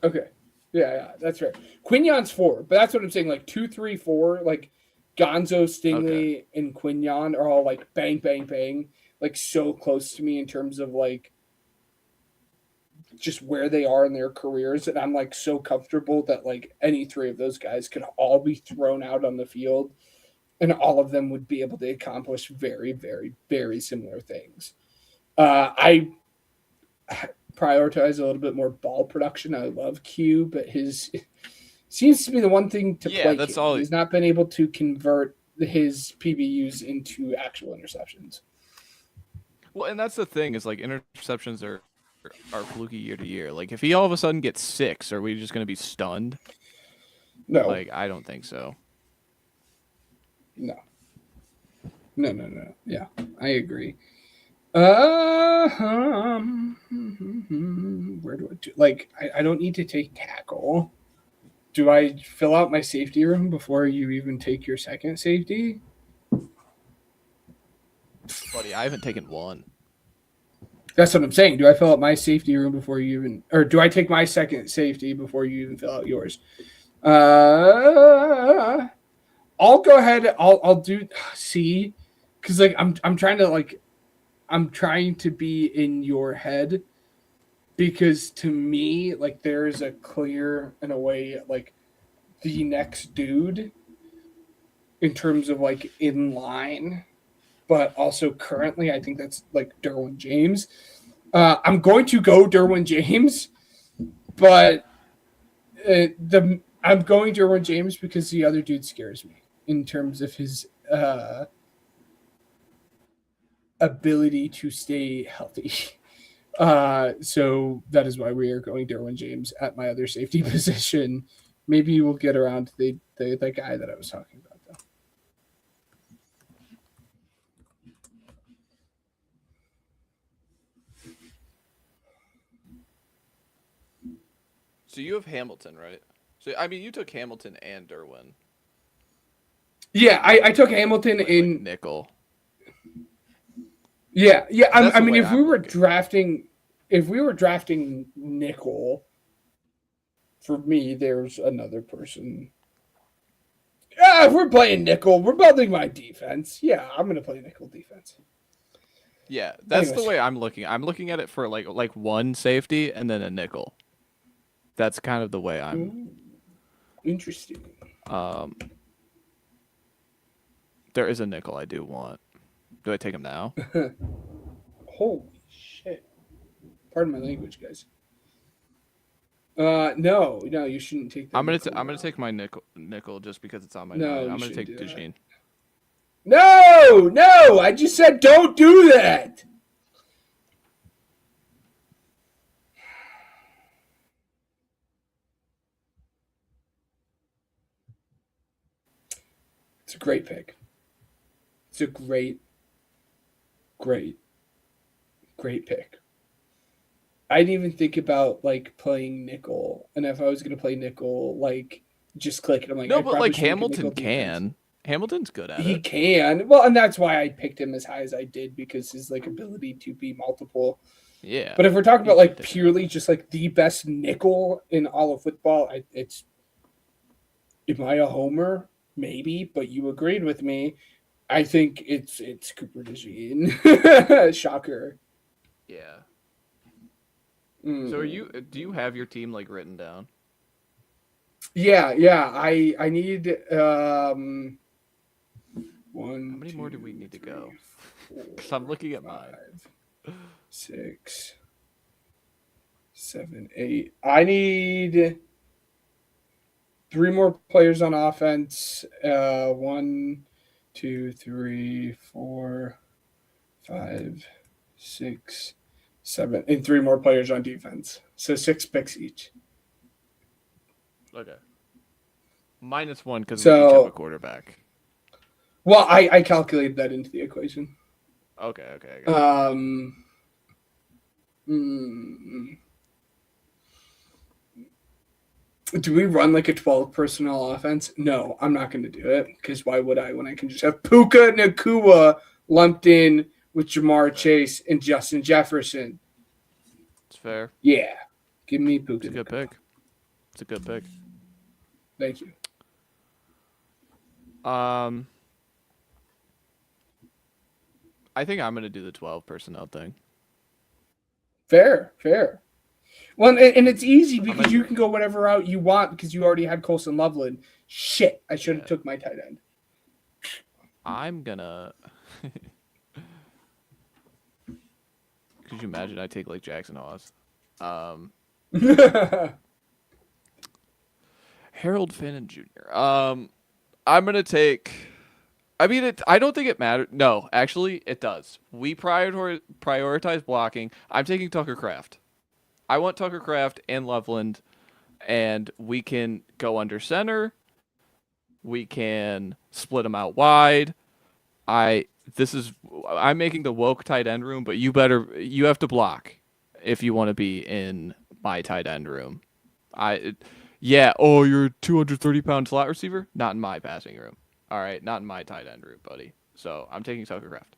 Okay. Yeah, that's right. Quignon's 4, but that's what I'm saying. Like 2, 3, 4, like Gonzo, Stingley, and Quignon are all like bang, bang, bang. Like so close to me in terms of like just where they are in their careers. And I'm like so comfortable that like any 3 of those guys could all be thrown out on the field and all of them would be able to accomplish very, very, very similar things. I prioritize a little bit more ball production. I love Q, but his seems to be the one thing to play. That's all. He's not been able to convert his PBUs into actual interceptions. Well, and that's the thing is like interceptions are fluky year to year. Like if he all of a sudden gets 6, are we just going to be stunned? No. Like I don't think so. No. No. Yeah, I agree. Where do I do? Like, I don't need to take tackle. Do I fill out my safety room before you even take your second safety? Buddy, I haven't taken one. That's what I'm saying. Do I fill out my safety room before you even, or do I take my second safety before you even fill out yours? I'll go ahead. I'll do C, because like I'm trying to like I'm trying to be in your head, because to me like there is a clear in a way like the next dude in terms of like in line, but also currently I think that's like Derwin James. I'm going to go Derwin James, but I'm going Derwin James because the other dude scares me in terms of his ability to stay healthy. So that is why we are going Derwin James at my other safety position. Maybe we'll get around to the guy that I was talking about, though. So you have Hamilton, right? So I mean, you took Hamilton and Derwin. Yeah, I took Hamilton Like in nickel. Yeah. That's I the mean, way if we I'm were looking. drafting nickel, for me, there's another person. Yeah, if we're playing nickel, we're building my defense. Yeah, I'm gonna play nickel defense. Yeah, that's Anyways. the way I'm looking. I'm looking at it for like one safety and then a nickel. That's kind of the way I'm. Ooh, interesting. There is a nickel I do want. Do I take him now? Holy shit! Pardon my language, guys. No, you shouldn't take that. I'm gonna take my nickel just because it's on my No, mind. you I'm gonna shouldn't take do that. Dejane. No! I just said don't do that! It's a great pick. It's a great pick. I didn't even think about like playing nickel, and if I was gonna play nickel, like just click it. I'm like, No, I but probably like should make a Hamilton nickel defense. can. Hamilton's good at He it. can. Well, and that's why I picked him as high as I did, because his like ability to be multiple. Yeah. But if we're talking he's about like ridiculous. purely just like the best nickel in all of football, it's am I a homer? Maybe, but you agreed with me. I think it's Cooper DeJean. Shocker. Yeah. Mm. So do you have your team like written down? Yeah. I need one. How many more do we need to go? 'Cause I'm looking at mine. 5, 6, 7, 8. I need 3 more players on offense. 1, 2, 3, 4, 5, 6, 7, and 3 more players on defense. So 6 picks each. Okay. -1 because So- we each have a quarterback. Well, I calculated that into the equation. Okay. I got it. Do we run like a 12 personnel offense? No, I'm not going to do it, because why would I when I can just have Puka Nacua lumped in with Jamar Chase and Justin Jefferson? It's fair. Yeah, give me Puka. It's a good pick. It's a good pick. Thank you. I think I'm gonna do the 12 personnel thing. Fair. Well, and it's easy because gonna- you can go whatever route you want because you already had Colson Loveland. Shit, I should have took my tight end. I'm gonna. Could you imagine I take like Jackson Hawes? Harold Fannin Jr. I'm gonna take. I mean, I don't think it matters. No, actually, it does. We prioritize blocking. I'm taking Tucker Kraft. I want Tucker Kraft and Loveland, and we can go under center. We can split them out wide. I'm making the woke tight end room, but you have to block if you want to be in my tight end room. You're a 230-pound slot receiver? Not in my passing room. All right, not in my tight end room, buddy. So I'm taking Tucker Kraft.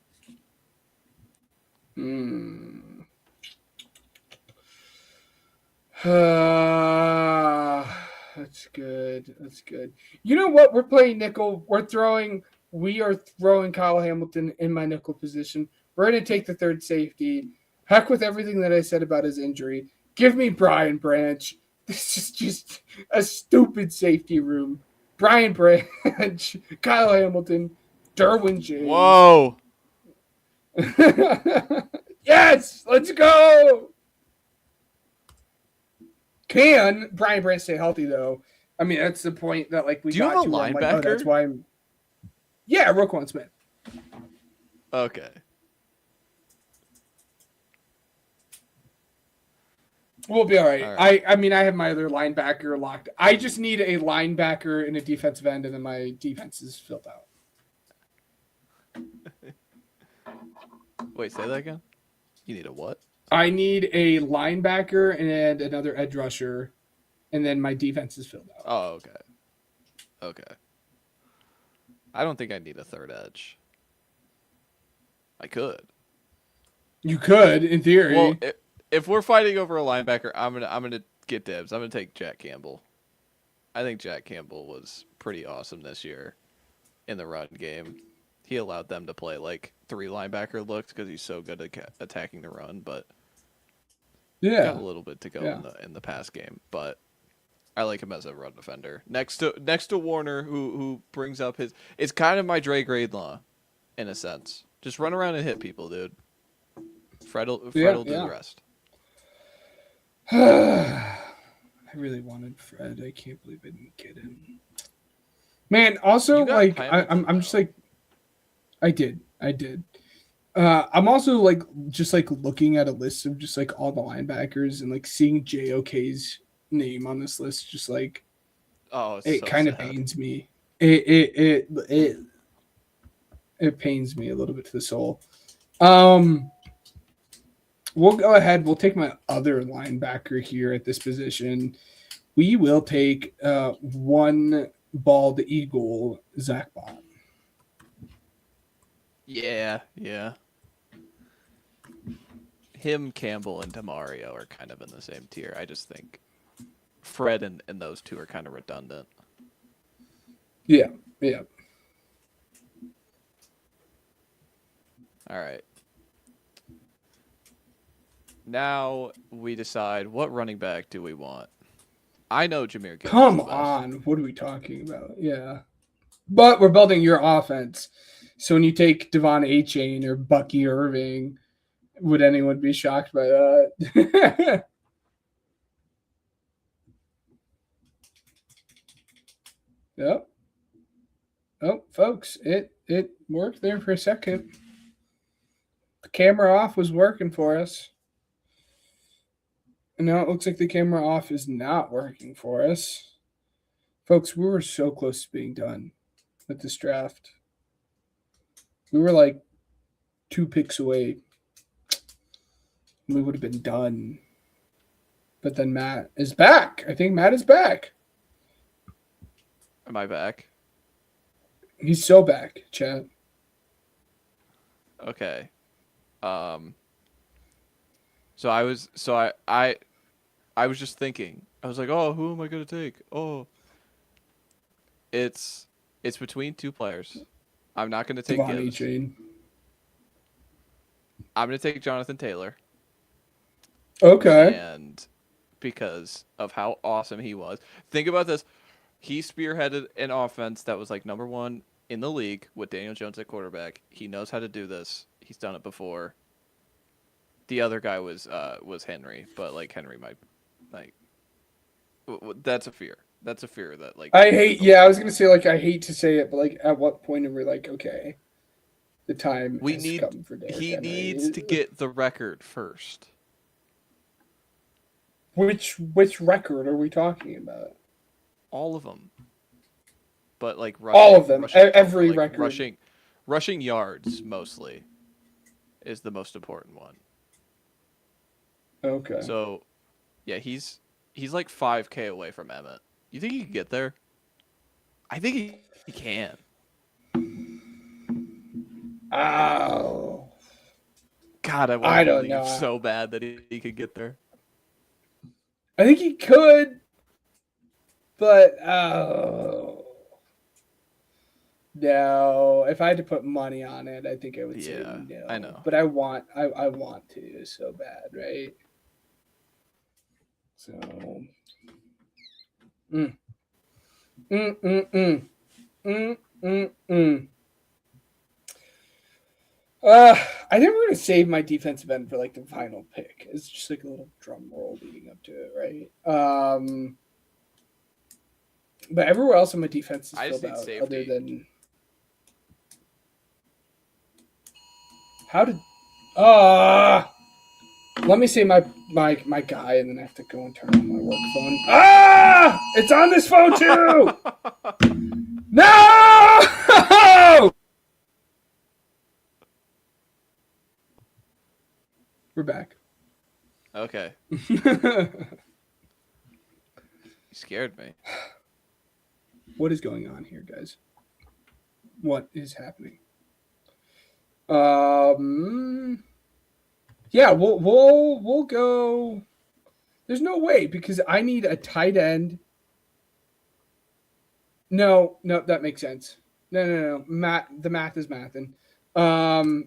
That's good. That's good. You know what? We're playing nickel. We are throwing Kyle Hamilton in my nickel position. We're going to take the third safety. Heck with everything that I said about his injury. Give me Brian Branch. This is just a stupid safety room. Brian Branch, Kyle Hamilton, Derwin James. Whoa. Yes, let's go. Can Brian Branch stay healthy though? I mean, that's the point that like we. Do you got have a to linebacker? Like, that's why I'm. Yeah, Roquan Smith. Okay. We'll be all right. I mean, I have my other linebacker locked. I just need a linebacker and a defensive end, and then my defense is filled out. Wait, say that again? You need a what? I need a linebacker and another edge rusher, and then my defense is filled out. Oh, okay. Okay. I don't think I need a third edge. I could. You could, in theory. Well, if we're fighting over a linebacker, I'm gonna get dibs. I'm gonna take Jack Campbell. I think Jack Campbell was pretty awesome this year in the run game. He allowed them to play like 3 linebacker looks because he's so good at attacking the run, but got a little bit to go in the pass game. But I like him as a run defender. Next to Warner, who brings up it's kind of my Dre Gradelaw, in a sense. Just run around and hit people, dude. Fred'll do the rest. I really wanted Fred. I can't believe I didn't get him. Man, also like I'm just like I did. I'm also like just like looking at a list of just like all the linebackers and like seeing JOK's name on this list, just like it kind of pains me. It pains me a little bit to the soul. We'll go ahead. We'll take my other linebacker here at this position. We will take one bald eagle, Zach Bond. Yeah. Him, Campbell, and Demario are kind of in the same tier. I just think Fred and those two are kind of redundant. Yeah. All right. Now we decide what running back do we want. I know Jahmyr Gibbs. Come on. What are we talking about? Yeah. But we're building your offense. So when you take Devon Achane or Bucky Irving, would anyone be shocked by that? Yep. Oh, folks, it worked there for a second. The camera off was working for us. And now it looks like the camera off is not working for us. Folks, we were so close to being done with this draft. We were like 2 picks away. We would have been done. But then Matt is back. I think Matt is back. Am I back? He's so back, chat. Okay. So I was just thinking. I was like, "Oh, who am I going to take?" Oh. It's between 2 players. I'm not going to take Gibbs. I'm going to take Jonathan Taylor. Okay. And because of how awesome he was. Think about this. He spearheaded an offense that was like number 1 in the league with Daniel Jones at quarterback. He knows how to do this. He's done it before. The other guy was Henry, but like Henry might like that's a fear. That's a fear that like I was gonna say like I hate to say it, but like at what point are we like, okay, the time has come for Derrick he Henry. needs to get the record first. Which record are we talking about? All of them. But like all of them, every record. Rushing yards mostly is the most important one. Okay. So, yeah, he's like 5K away from Emmett. You think he can get there? I think he can. Oh. God, I want I to don't believe know. so bad that he could get there. I think he could, but no. If I had to put money on it, I think I would say Yeah, no. I know. But I want to so bad, right? So mm. Mm, mm, mm. Mm, mm, mm. I think we're gonna save my defensive end for like the final pick. It's just like a little drum roll leading up to it, right? But everywhere else on my defense is I just filled need out, safety. other than how did let me say my guy, and then I have to go and turn on my work phone. It's on this phone too. No. We're back. Okay. You scared me. What is going on here, guys? What is happening? Yeah, we'll go. There's no way because I need a tight end. No, that makes sense. No. The math is mathing.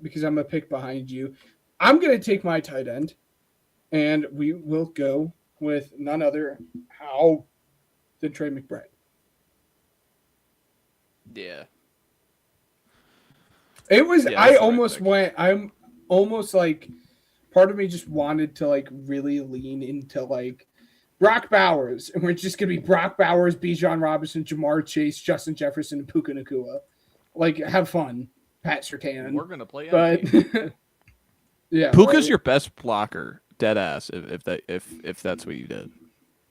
Because I'm a pick behind you. I'm gonna take my tight end, and we will go with none other than Trey McBride. Yeah. It was. Yeah, I that's the right almost pick. went. I'm almost like. Part of me just wanted to like really lean into like Brock Bowers, and we're just gonna be Brock Bowers, Bijan Robinson, Jamar Chase, Justin Jefferson, and Puka Nacua. Like, have fun, Pat Surtain. We're gonna play but yeah, Puka's right? your best blocker, dead ass. If that's what you did,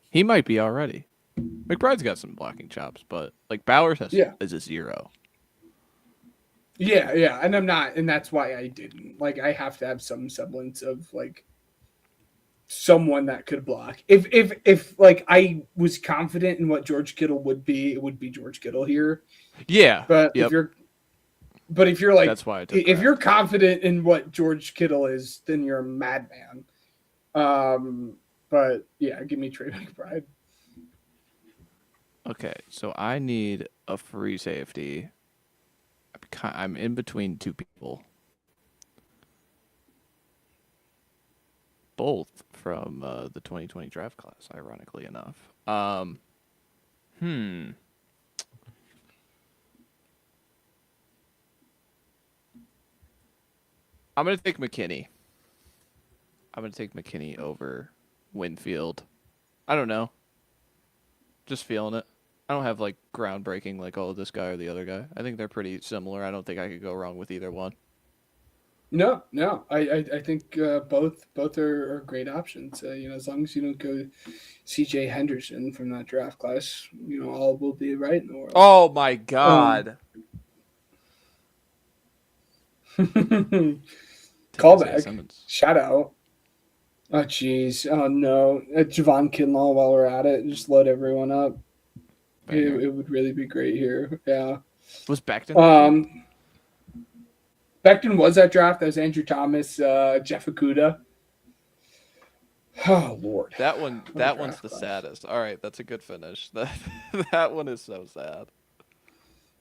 he might be already. McBride's got some blocking chops, but like Bowers is a 0. Yeah, and I'm not, and that's why I didn't. Like, I have to have some semblance of like someone that could block. If like I was confident in what George Kittle would be, it would be George Kittle here. Yeah. But yep. if you're like, that's why I took if you're confident in what George Kittle is, then you're a madman. But yeah, give me Trey McBride. Okay, so I need a free safety. I'm in between two people. Both from the 2020 draft class, ironically enough. I'm going to take McKinney. I'm going to take McKinney over Winfield. I don't know. Just feeling it. I don't have like groundbreaking like, oh, this guy or the other guy. I think they're pretty similar. I don't think I could go wrong with either one. No. I think both are great options. As long as you don't go C.J. Henderson from that draft class, all will be right in the world. Oh my God! Callback. Shout out. Oh jeez. Oh no. Javon Kinlaw. While we're at it, just load everyone up. It would really be great here. Yeah. Was Becton? Becton was that draft. That was Andrew Thomas, Jeff Okudah. Oh Lord. That one's the saddest. All right, that's a good finish. That one is so sad.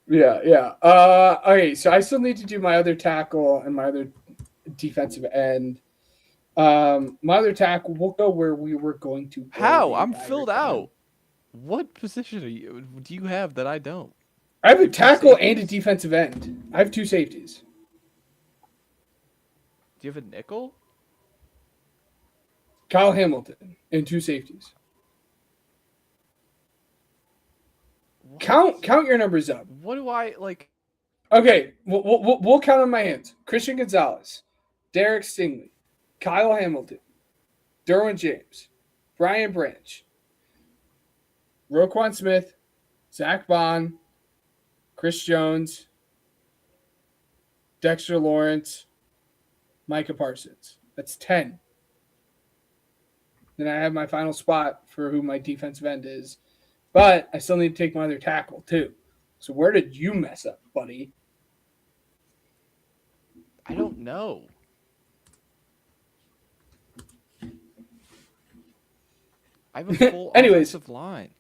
Yeah. Okay, so I still need to do my other tackle and my other defensive end. My other tackle, we'll go where we were going to go. How? I'm filled out. What position do you have that I don't? I have a tackle and a defensive end. I have 2 safeties. Do you have a nickel? Kyle Hamilton and 2 safeties. What? Count your numbers up. What do I like? Okay, we'll count on my hands. Christian Gonzalez, Derek Stingley, Kyle Hamilton, Derwin James, Brian Branch, Roquan Smith, Zach Bond, Chris Jones, Dexter Lawrence, Micah Parsons. That's 10. Then I have my final spot for who my defensive end is. But I still need to take my other tackle, too. So where did you mess up, buddy? I don't know. I have a full offensive line.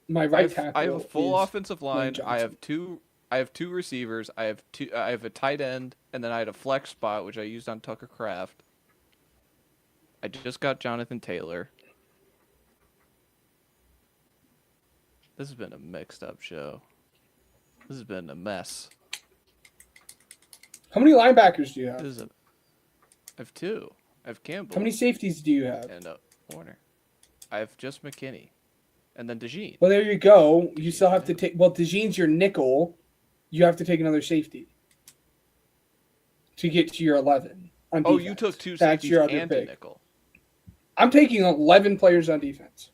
My right tackle. I have a full is offensive line. I have two receivers. I have a tight end, and then I had a flex spot which I used on Tucker Kraft. I just got Jonathan Taylor. This has been a mixed up show. This has been a mess. How many linebackers do you have? I have two. I have Campbell. How many safeties do you have? And Warner. I have just McKinney. And then DeJean. Well, there you go. You still have to take... Well, DeJean's your nickel. You have to take another safety to get to your 11 on defense. Oh, you took two safeties and a nickel. I'm taking 11 players on defense.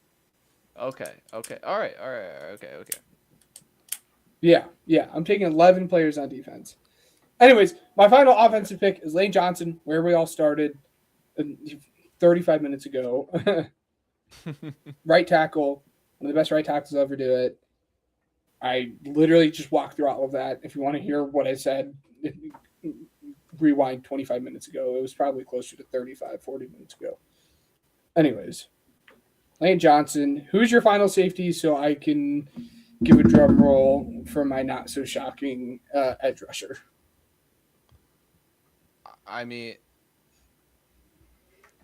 Okay. All right. Okay. Yeah. I'm taking 11 players on defense. Anyways, my final offensive pick is Lane Johnson, where we all started 35 minutes ago. Right tackle, one of the best right tackles I'll ever do it. I literally just walked through all of that. If you want to hear what I said, rewind 25 minutes ago. It was probably closer to 35, 40 minutes ago. Anyways, Lane Johnson, who's your final safety so I can give a drum roll for my not-so-shocking edge rusher? I mean,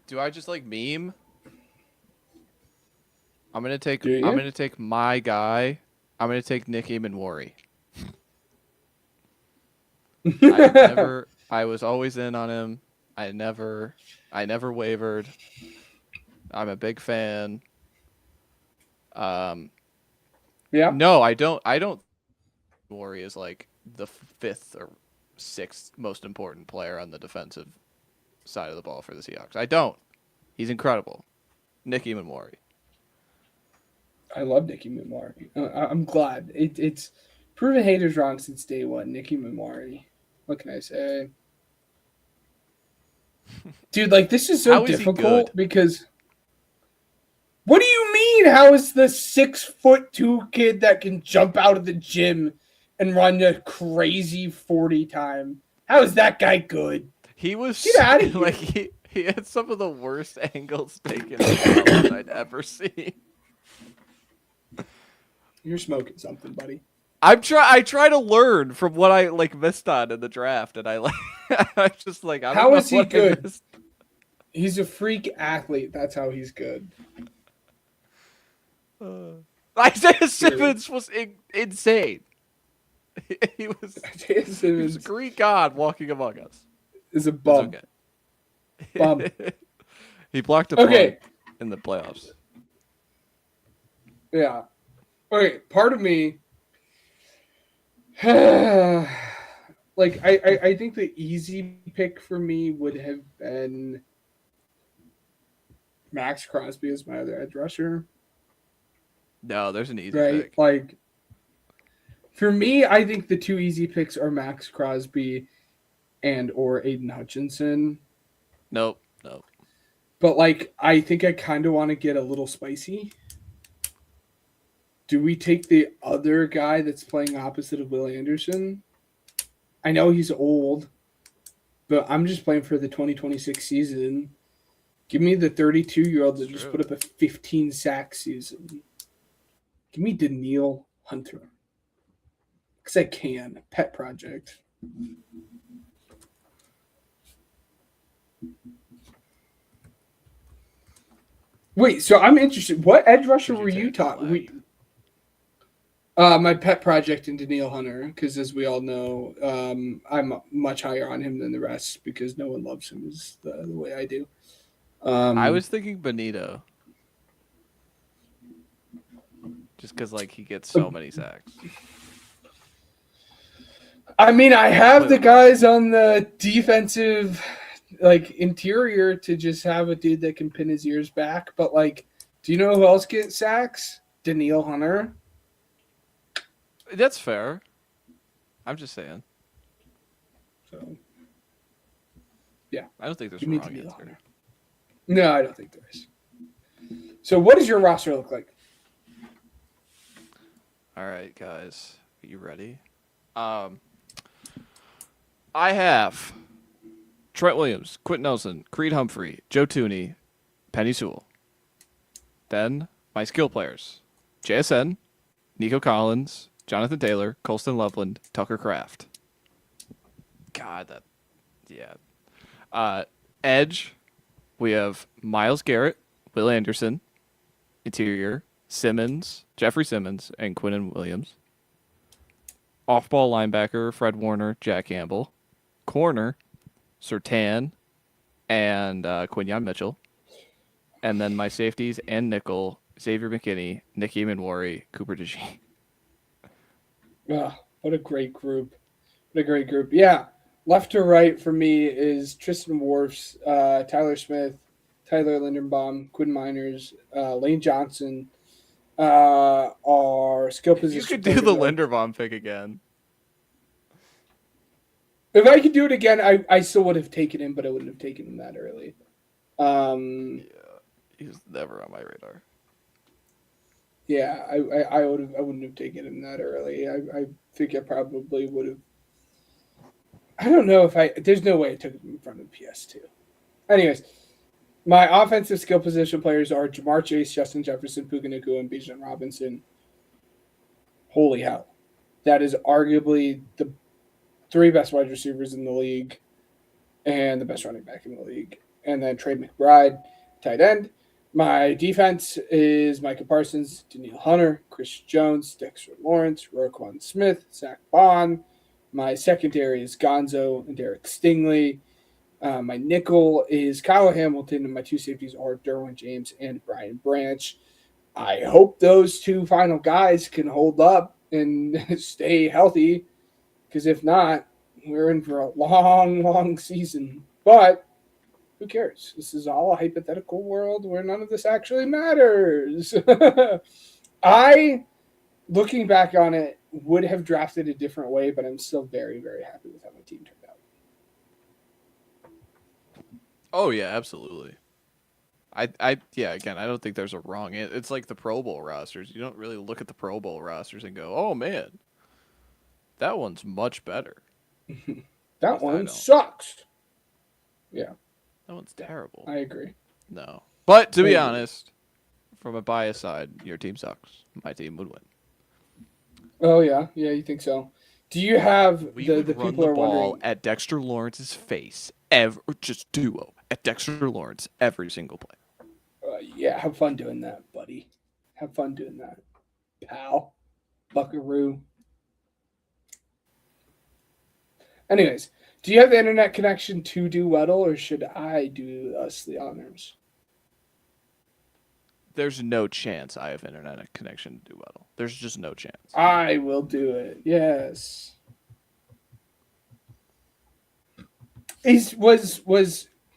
do I just meme? I'm gonna take my guy. I'm gonna take Nick Eamon-Wari. I was always in on him. I never wavered. I'm a big fan. Yeah. No, I don't. Wari is the 5th or 6th most important player on the defensive side of the ball for the Seahawks. I don't. He's incredible. Nick Eamon-Wari. I love Nick Eamon-Wari. I'm glad. It's proven haters wrong since day one. Nick Eamon-Wari. What can I say? Dude, this is so difficult because... What do you mean? How is the 6'2" kid that can jump out of the gym and run a crazy 40 time? How is that guy good? He was Get out of here. He had some of the worst angles taken that I'd ever seen. You're smoking something, buddy. I try to learn from what I missed on in the draft, and I'm just I don't how know is he what good? He's a freak athlete. That's how he's good. Isaiah Simmons was insane. He was a Greek god walking among us. Is a bum. Okay. Bum. He blocked a punt in the playoffs. Yeah. Okay, part of me I think the easy pick for me would have been Max Crosby as my other edge rusher. No, there's an easy pick. For me, I think the two easy picks are Max Crosby and or Aiden Hutchinson. Nope. But I think I kind of want to get a little spicy. Do we take the other guy that's playing opposite of Will Anderson? I know he's old, but I'm just playing for the 2026 season. Give me the 32-year-old that just put up a 15-sack season. Give me Danielle Hunter. Because I can. Pet project. Wait, so I'm interested. What edge rusher were you talking? My pet project in Danielle Hunter, because as we all know, I'm much higher on him than the rest because no one loves him as the way I do. I was thinking Benito. Just because he gets so many sacks. I mean, I have the guys on the defensive interior to just have a dude that can pin his ears back. But do you know who else gets sacks? Danielle Hunter. That's fair. I'm just saying. So, I don't think there's a you need to wrong be the answer. hunter. No, I don't think there is. So, what does your roster look like? All right, guys, are you ready? I have Trent Williams, Quentin Nelson, Creed Humphrey, Joe Tooney, Penny Sewell. Then my skill players: JSN, Nico Collins, Jonathan Taylor, Colston Loveland, Tucker Kraft. God, edge, we have Myles Garrett, Will Anderson. Interior, Simmons, Jeffrey Simmons, and Quinnen Williams. Off-ball linebacker, Fred Warner, Jack Campbell. Corner, Surtain, and Quinyon Mitchell. And then my safeties and nickel, Xavier McKinney, Nicky Manwari, Cooper DeJean. What a great group. What a great group. Yeah. Left to right for me is Tristan Wirfs, Tyler Smith, Tyler Linderbaum, Quinn Miners, Lane Johnson, are skill position. You could do the Linderbaum pick again. If I could do it again, I still would have taken him, but I wouldn't have taken him that early. He's never on my radar. Yeah, I wouldn't have taken him that early. I think I probably would have. I don't know if there's no way I took him in front of PS2. Anyways, my offensive skill position players are Jamar Chase, Justin Jefferson, Puka Nacua, and Bijan Robinson. Holy hell. That is arguably the 3 best wide receivers in the league and the best running back in the league. And then Trey McBride, tight end. My defense is Micah Parsons, Daniil Hunter, Chris Jones, Dexter Lawrence, Roquan Smith, Zach Bond. My secondary is Gonzo and Derek Stingley. My nickel is Kyle Hamilton, and my 2 safeties are Derwin James and Brian Branch. I hope those 2 final guys can hold up and stay healthy, because if not, we're in for a long, long season. But who cares? This is all a hypothetical world where none of this actually matters. Looking back on it, would have drafted a different way, but I'm still very, very happy with how my team turned out. Oh yeah, absolutely. Again, I don't think there's a wrong. It's like the Pro Bowl rosters. You don't really look at the Pro Bowl rosters and go, "Oh man, that one's much better." That one sucks. Yeah. That one's terrible. I agree. No. But to be honest, from a bias side, your team sucks. My team would win. Oh yeah, you think so? Do you have We the would people run the are ball wondering at Dexter Lawrence's face just duo at Dexter Lawrence every single play. Yeah, have fun doing that, buddy. Have fun doing that, pal. Buckaroo. Anyways, do you have the internet connection to do Weddle, or should I do us the honors? There's no chance I have internet connection to do Weddle. There's just no chance. I will do it. Yes.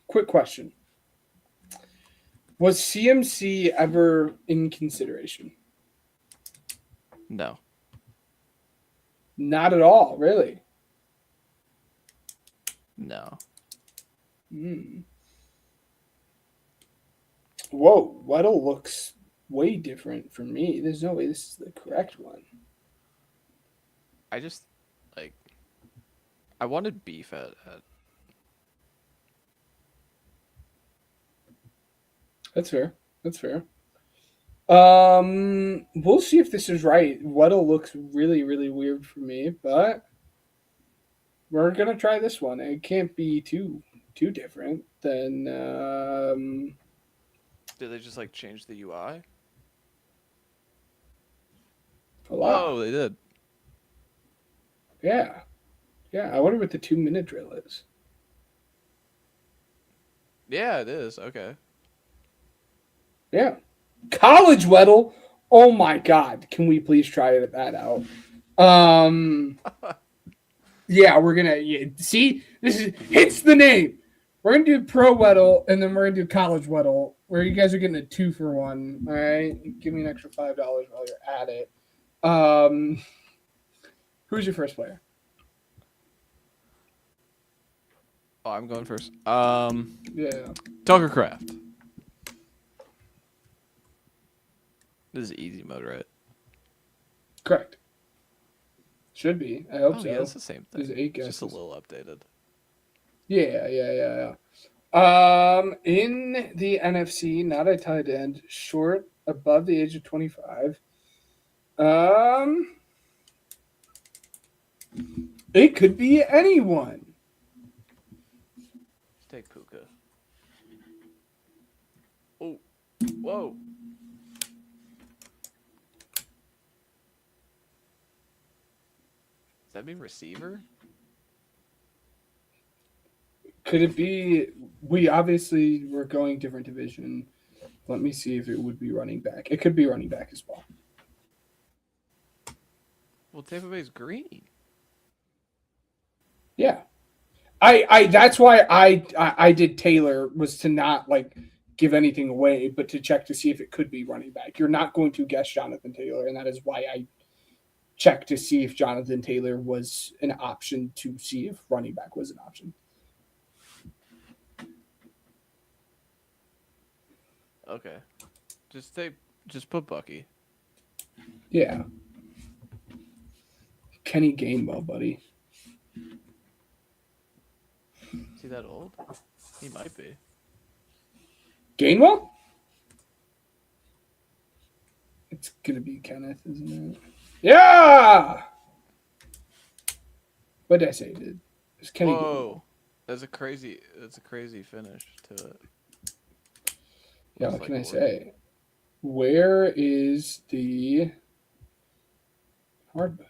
Quick question. Was CMC ever in consideration? No. Not at all, really. No. Whoa, Weddle looks way different for me. There's no way this is the correct one. I just I wanted beef at That's fair. We'll see if this is right. Weddle looks really, really weird for me, but we're gonna try this one. It can't be too different than. Did they just change the UI? A lot. Oh, they did. Yeah. I wonder what the 2-minute drill is. Yeah, it is. Okay. Yeah. College Weddle. Oh my God. Can we please try that out? Yeah, we're going to see. Hits the name. We're going to do Pro Weddle, and then we're going to do College Weddle, where you guys are getting a 2-for-1. All right. Give me an extra $5 while you're at it. Who's your first player? Oh, I'm going first. Yeah. Tucker Craft. This is easy mode, right? Correct. Should be. I hope Oh so. yeah, it's the same thing. There's 8 It's just a guesses. little updated. Yeah. In the NFC, not a tight end, short, above the age of 25. It could be anyone. Let's take Puka. Oh, whoa. Does that mean receiver? Could it be? We obviously were going different division. Let me see if it would be running back. It could be running back as well. Well, Tampa Bay's green. Yeah. I that's why I did Taylor, was to not like give anything away, but to check to see if it could be running back. You're not going to guess Jonathan Taylor, and that is why I checked to see if Jonathan Taylor was an option, to see if running back was an option. Okay. Just put Bucky. Yeah. Kenny Gainwell, buddy. Is he that old? He might be. Gainwell? It's gonna be Kenneth, isn't it? Yeah. What did I say, dude? It's Kenny Gainwell. Whoa. That's a crazy finish to it. Yeah, Looks what can like I a say? Where is the hard mode?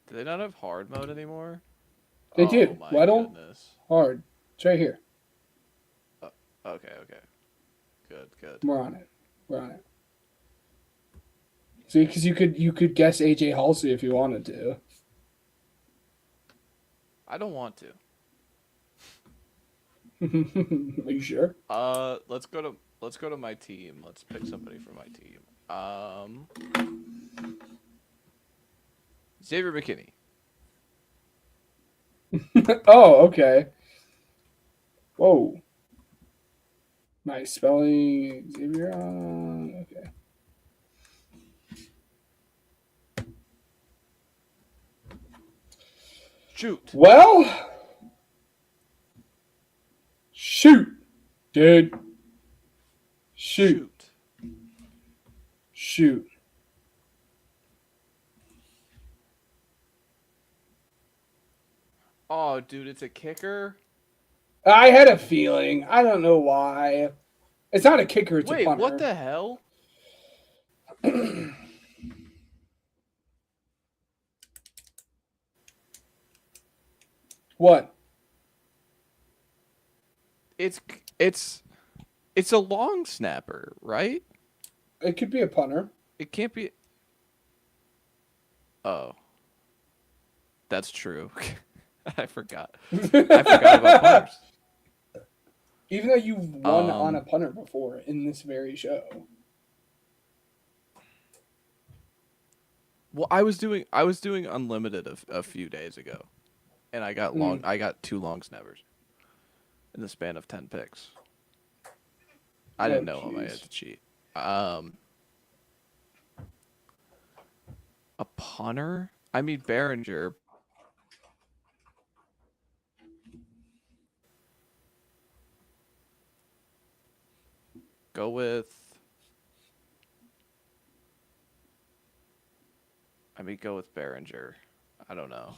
Do they not have hard mode anymore? They Oh, do. my Why don't goodness. hard? It's right here. Okay. Good. We're on it. See, because you could guess AJ Halsey if you wanted to. I don't want to. Are you sure? Let's go to my team. Let's pick somebody for my team. Xavier McKinney. Oh, okay. Whoa. Nice spelling, Xavier. Okay. Shoot. Well, shoot, dude. Shoot. Oh, dude, it's a kicker. I had a feeling. I don't know why. It's not a kicker. It's a punter. What the hell? What? It's a long snapper, right? It could be a punter. It can't be. Oh, that's true. I forgot. I forgot about punters. Even though you've won on a punter before in this very show. Well, I was doing unlimited a few days ago, and I got I got 2 long snappers in the span of 10 picks. I didn't know him. I had to cheat. A punter? I mean Behringer. Go with Behringer. I don't know.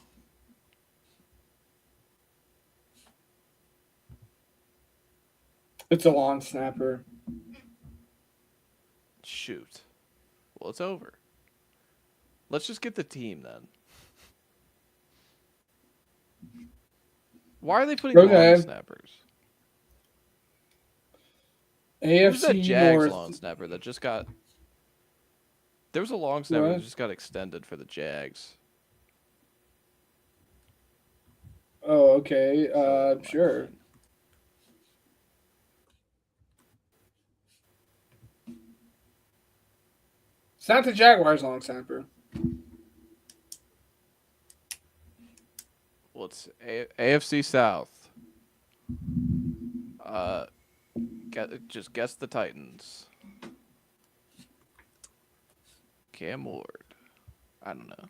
It's a long snapper. Shoot. Well, it's over. Let's just get the team then. Why are they putting long snappers? Who's that AFC Jags North. long snapper that just got... There was a long snapper that just got extended for the Jags. Oh, okay. Sure. It's not the Jaguars long snapper. Well, it's AFC South. Just guess the Titans. Cam Ward. I don't know.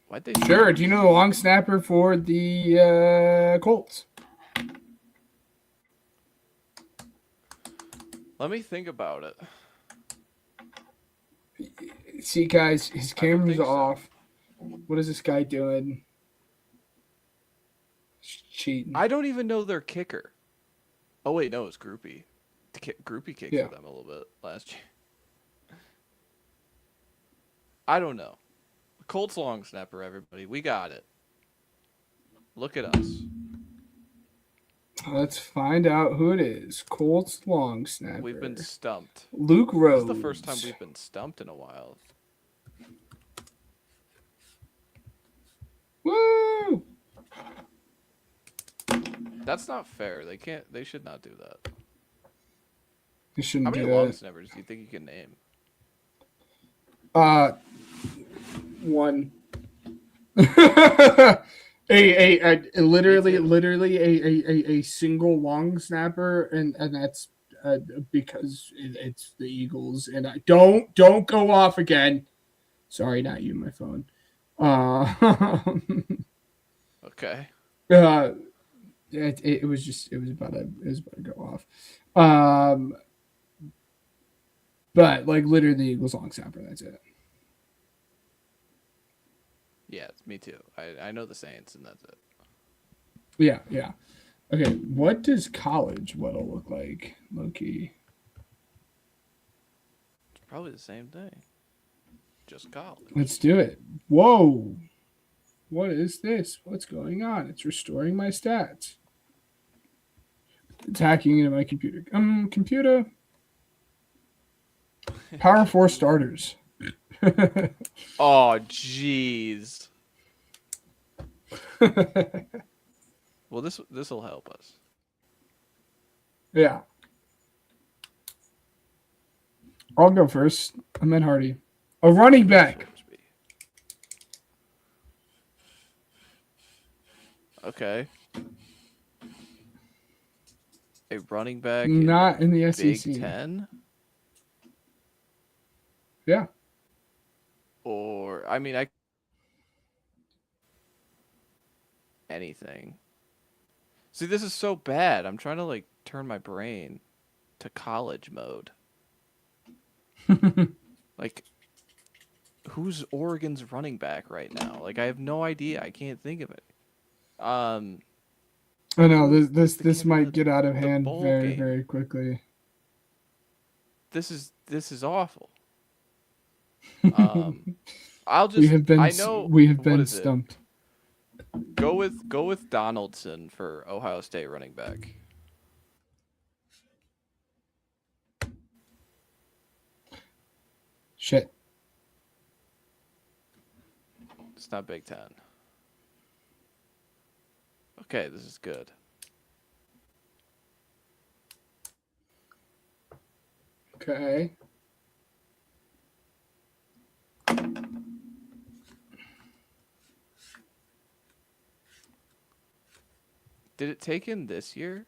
Why'd they Sure. Do you know the long snapper for the Colts? Let me think about it. See, guys, his camera's think so. off. What is this guy doing? He's cheating. I don't even know their kicker. Oh wait, no, it's Groupie. Groupie kicked Yeah. for them a little bit last year. I don't know. Colts long snapper, everybody. We got it. Look at us. Let's find out who it is. Colts long snapper. We've been stumped. Luke This Rose. is the first time we've been stumped in a while. Woo! That's not fair. They should not do that. You How shouldn't many do long that. snappers do you think you can name? One. literally a single long snapper, and that's because it's the Eagles. And I don't go off again. Sorry, not you, my phone. Okay. It was about to go off. But like literally the Eagles long snapper. That's it. Yeah, it's me too. I know the Saints, and that's it. Yeah. Okay, what does college Weddle look like, Loki? It's probably the same thing. Just college. Let's do it. Whoa. What is this? What's going on? It's restoring my stats. It's hacking into my computer. Computer. Power 4 starters. Oh, jeez. Well, this will help us. Yeah. I'll go first. I'm Ed Hardy. A running back. Okay. A running back. Not in the Big SEC. Ten? Yeah. Or, anything. See, this is so bad. I'm trying to, turn my brain to college mode. Who's Oregon's running back right now? I have no idea. I can't think of it. I know this might get out of hand bowl very, game. very quickly. This is awful. I'll just. We have been I know. we have what been is it? stumped. Go with Donaldson for Ohio State running back. Shit. It's not Big Ten. Okay, this is good. Okay. Did it take in this year?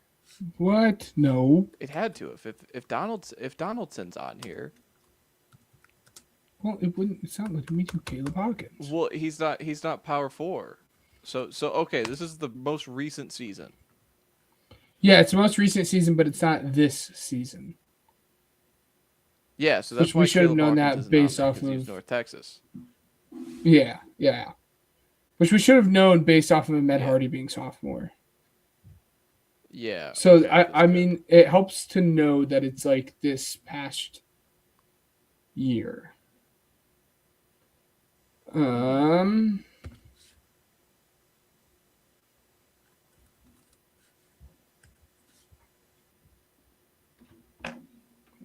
What? No. It had to. If Donaldson's on here. Well, it wouldn't. It's not letting me do Caleb Hawkins. Well, he's not power 4. So okay, this is the most recent season. Yeah, it's the most recent season, but it's not this season. Yeah, so that's Which why we should have Caleb known Hawkins that isn't based on there, off 'cause he's of North Texas. Yeah. Which we should have known based off of Ahmed Yeah. Hardy being sophomore. Yeah. So okay, that's I good. mean, it helps to know that it's this past year.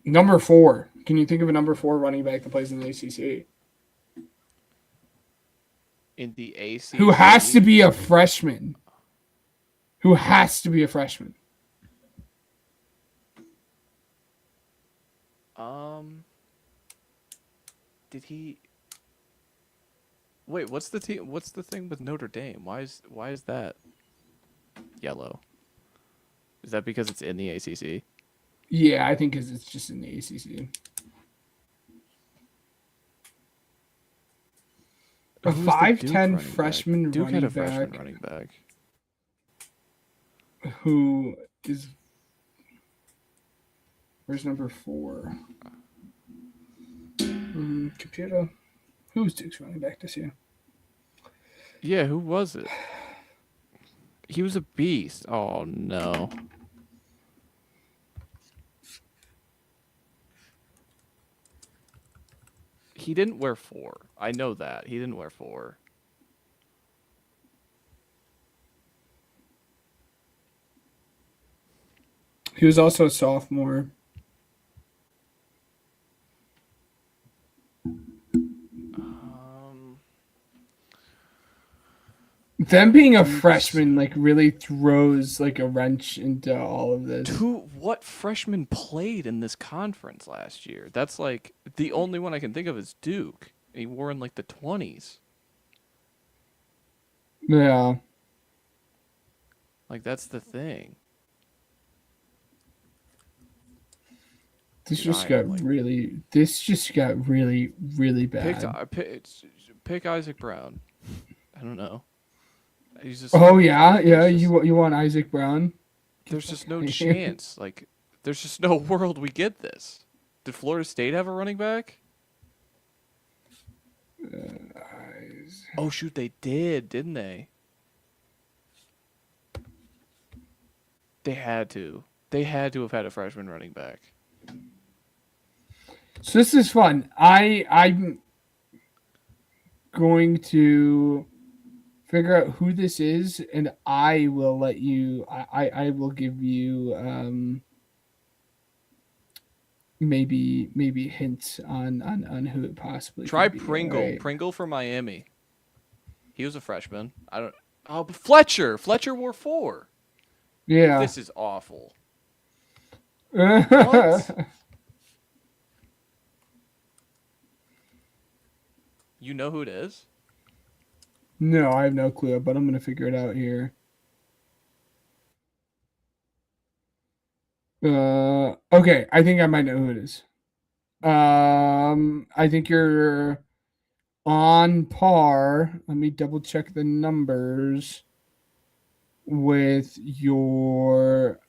Number 4. Can you think of a number 4 running back that plays in the ACC? In the ACC. Who has to be a freshman? Did he? Wait, what's the team? What's the thing with Notre Dame? Why is that yellow? Is that because it's in the ACC? Yeah, I think because it's just in the ACC. A Who's the 5'10" running freshman back? Duke running had a back freshman running back. who is where's number 4? Computer. Who's Duke's running back this year? Yeah, who was it? He was a beast. Oh no. He didn't wear 4. I know that. He didn't wear 4. He was also a sophomore. Them being a freshman like really throws like a wrench into all of this. What freshman played in this conference last year? That's like the only one I can think of is Duke. He wore in like the 20s. Yeah. Like that's the thing. This just got really bad. Pick Isaac Brown. I don't know. He's just. Oh yeah. You want Isaac Brown? There's just no chance. Like, there's just no world we get this. Did Florida State have a running back? Oh shoot, they did, didn't they? They had to. They had to have had a freshman running back. So this is fun. I'm going to figure out who this is, and I will let you. I will give you maybe hints on who it possibly. Try could be, Pringle. right? Pringle from Miami. He was a freshman. I don't. Oh, but Fletcher. Fletcher wore 4. Yeah. This is awful. What? You know who it is? No, I have no clue, but I'm gonna figure it out here. Okay, I think I might know who it is. I think you're on par. Let me double check the numbers with your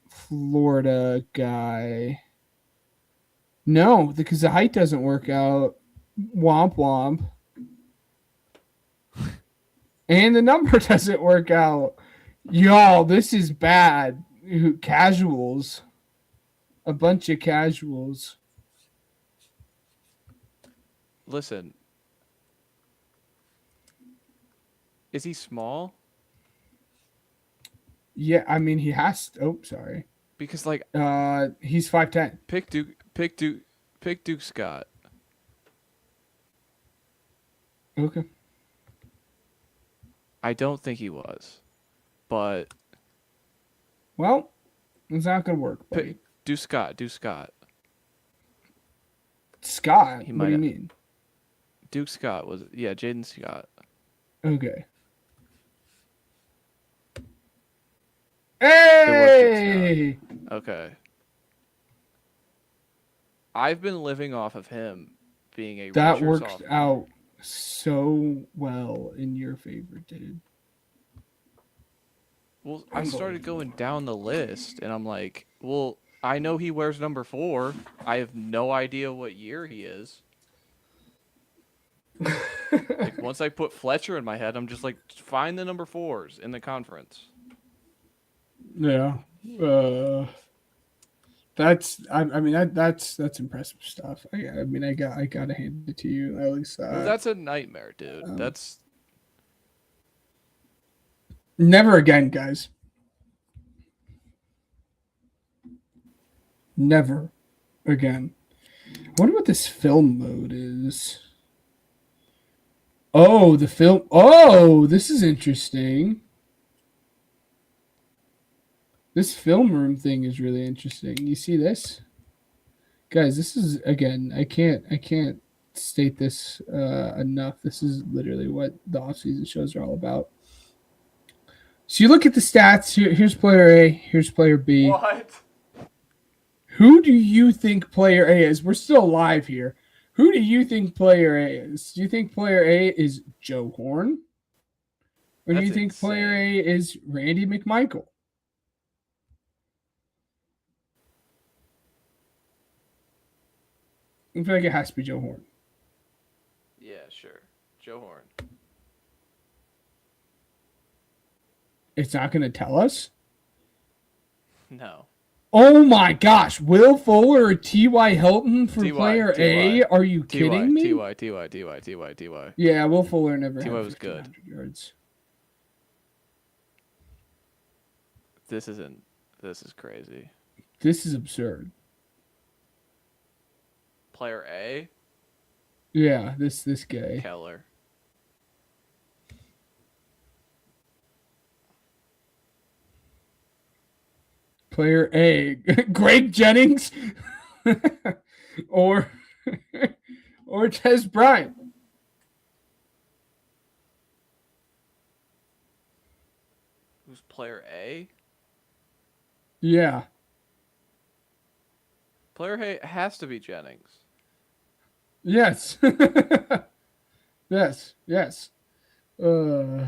Florida guy. No, because the height doesn't work out. Womp womp. And the number doesn't work out. Y'all, this is bad. Casuals. A bunch of casuals. Listen. Is he small? Yeah, I mean he has. Oh, sorry. Because like, he's 5'10". Pick Duke Scott. Okay. I don't think he was, but Well, it's not gonna work. Buddy. Do Scott. Scott. He What might do you have- mean? Duke Scott was Jaden Scott. Okay. It was Hey! Okay. I've been living off of him being a That redshirt worked sophomore. out so well in your favor, dude. Well, I started going down the list, and I'm like, well, I know he wears number 4. I have no idea what year he is. Like, once I put Fletcher in my head, I'm just like, find the number 4s in the conference. Yeah. That's impressive stuff. I mean I gotta hand it to you at least. Well, that's a nightmare, dude. That's never again, guys. Never again. I wonder what this film mode is. Oh, the film. Oh, this is interesting. This film room thing is really interesting. You see this? Guys, this is again. I can't state this enough. This is literally what the offseason shows are all about. So you look at the stats. Here's player A. Here's player B. What? Who do you think player A is? We're still live here. Who do you think player A is? Do you think player A is Joe Horn? Or do you think player A is Randy McMichael? I feel like it has to be Joe Horn. Yeah, sure. Joe Horn. It's not going to tell us? No. Oh my gosh. Will Fuller or T.Y. Hilton for T.Y., player T.Y. A? Are you kidding me? T.Y. Yeah, Will Fuller never T.Y. had was good. 1,500 yards. This is crazy. This is absurd. Player A? Yeah, this guy. Keller. Player A, Greg Jennings, or Tez Bryant. Who's player A? Yeah. Player A has to be Jennings. Yes. yes. Okay.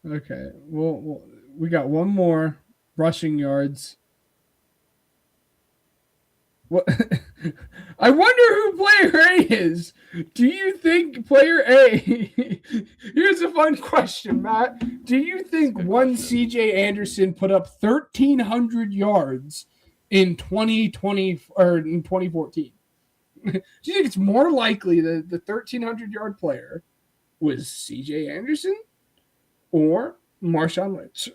Well, we got one more rushing yards. What? I wonder who player A is. Do you think player A? Here's a fun question, Matt. Do you think one CJ Anderson put up 1,300 yards in 2020 or in 2014? Do you think it's more likely that the 1,300-yard player was CJ Anderson or Marshawn Lynch?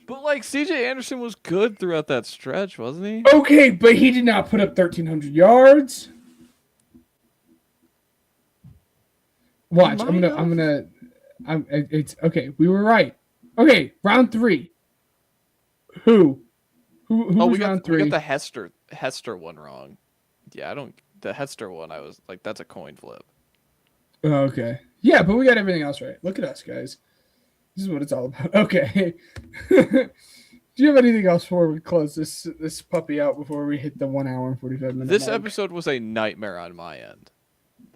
But like CJ Anderson was good throughout that stretch, wasn't he? Okay, but he did not put up 1,300 yards. Watch, it's okay. We were right. Okay, round 3. Who was round 3? We got the Hester one wrong. Yeah, the Hester one. I was like, that's a coin flip. Okay. Yeah, but we got everything else right. Look at us, guys. This is what it's all about. Okay. Do you have anything else before we close this puppy out before we hit the 1 hour and 45 minutes? This episode was a nightmare on my end.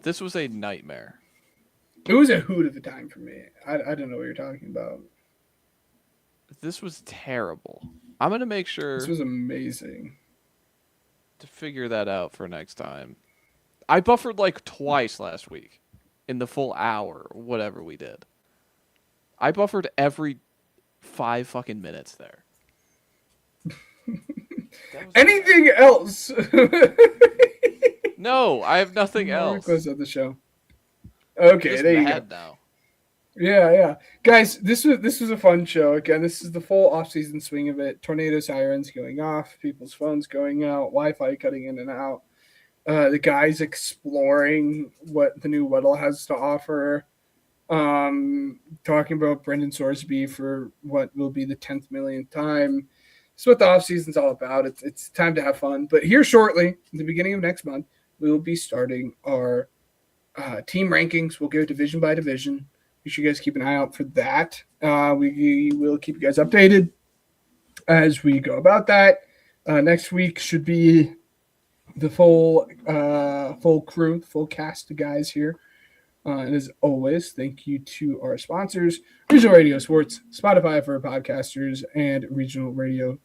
This was a nightmare. It was a hoot of a time for me. I don't know what you're talking about. This was terrible. I'm going to make sure This was amazing. to figure that out for next time. I buffered like twice last week in the full hour, whatever we did. I buffered every 5 fucking minutes there. Anything else? No, I have nothing else. We're close out the show. Okay, Just there you mad go. now. Yeah. Guys, this was a fun show. Again, this is the full off-season swing of it. Tornado sirens going off, people's phones going out, Wi-Fi cutting in and out. The guys exploring what the new Weddle has to offer. Talking about Brendan Sorsby for what will be the 10th millionth time. It's what the off-season's all about. It's time to have fun. But here shortly, at the beginning of next month, we will be starting our team rankings. We'll go division by division. You should guys keep an eye out for that. We will keep you guys updated as we go about that. Next week should be the full crew, full cast of guys here. And as always, thank you to our sponsors, Regional Radio Sports, Spotify for podcasters, and Regional Radio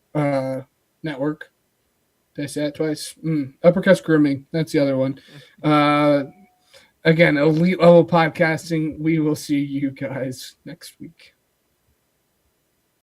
Network. Did I say that twice? Uppercuts Grooming. That's the other one. Again, elite level podcasting. We will see you guys next week.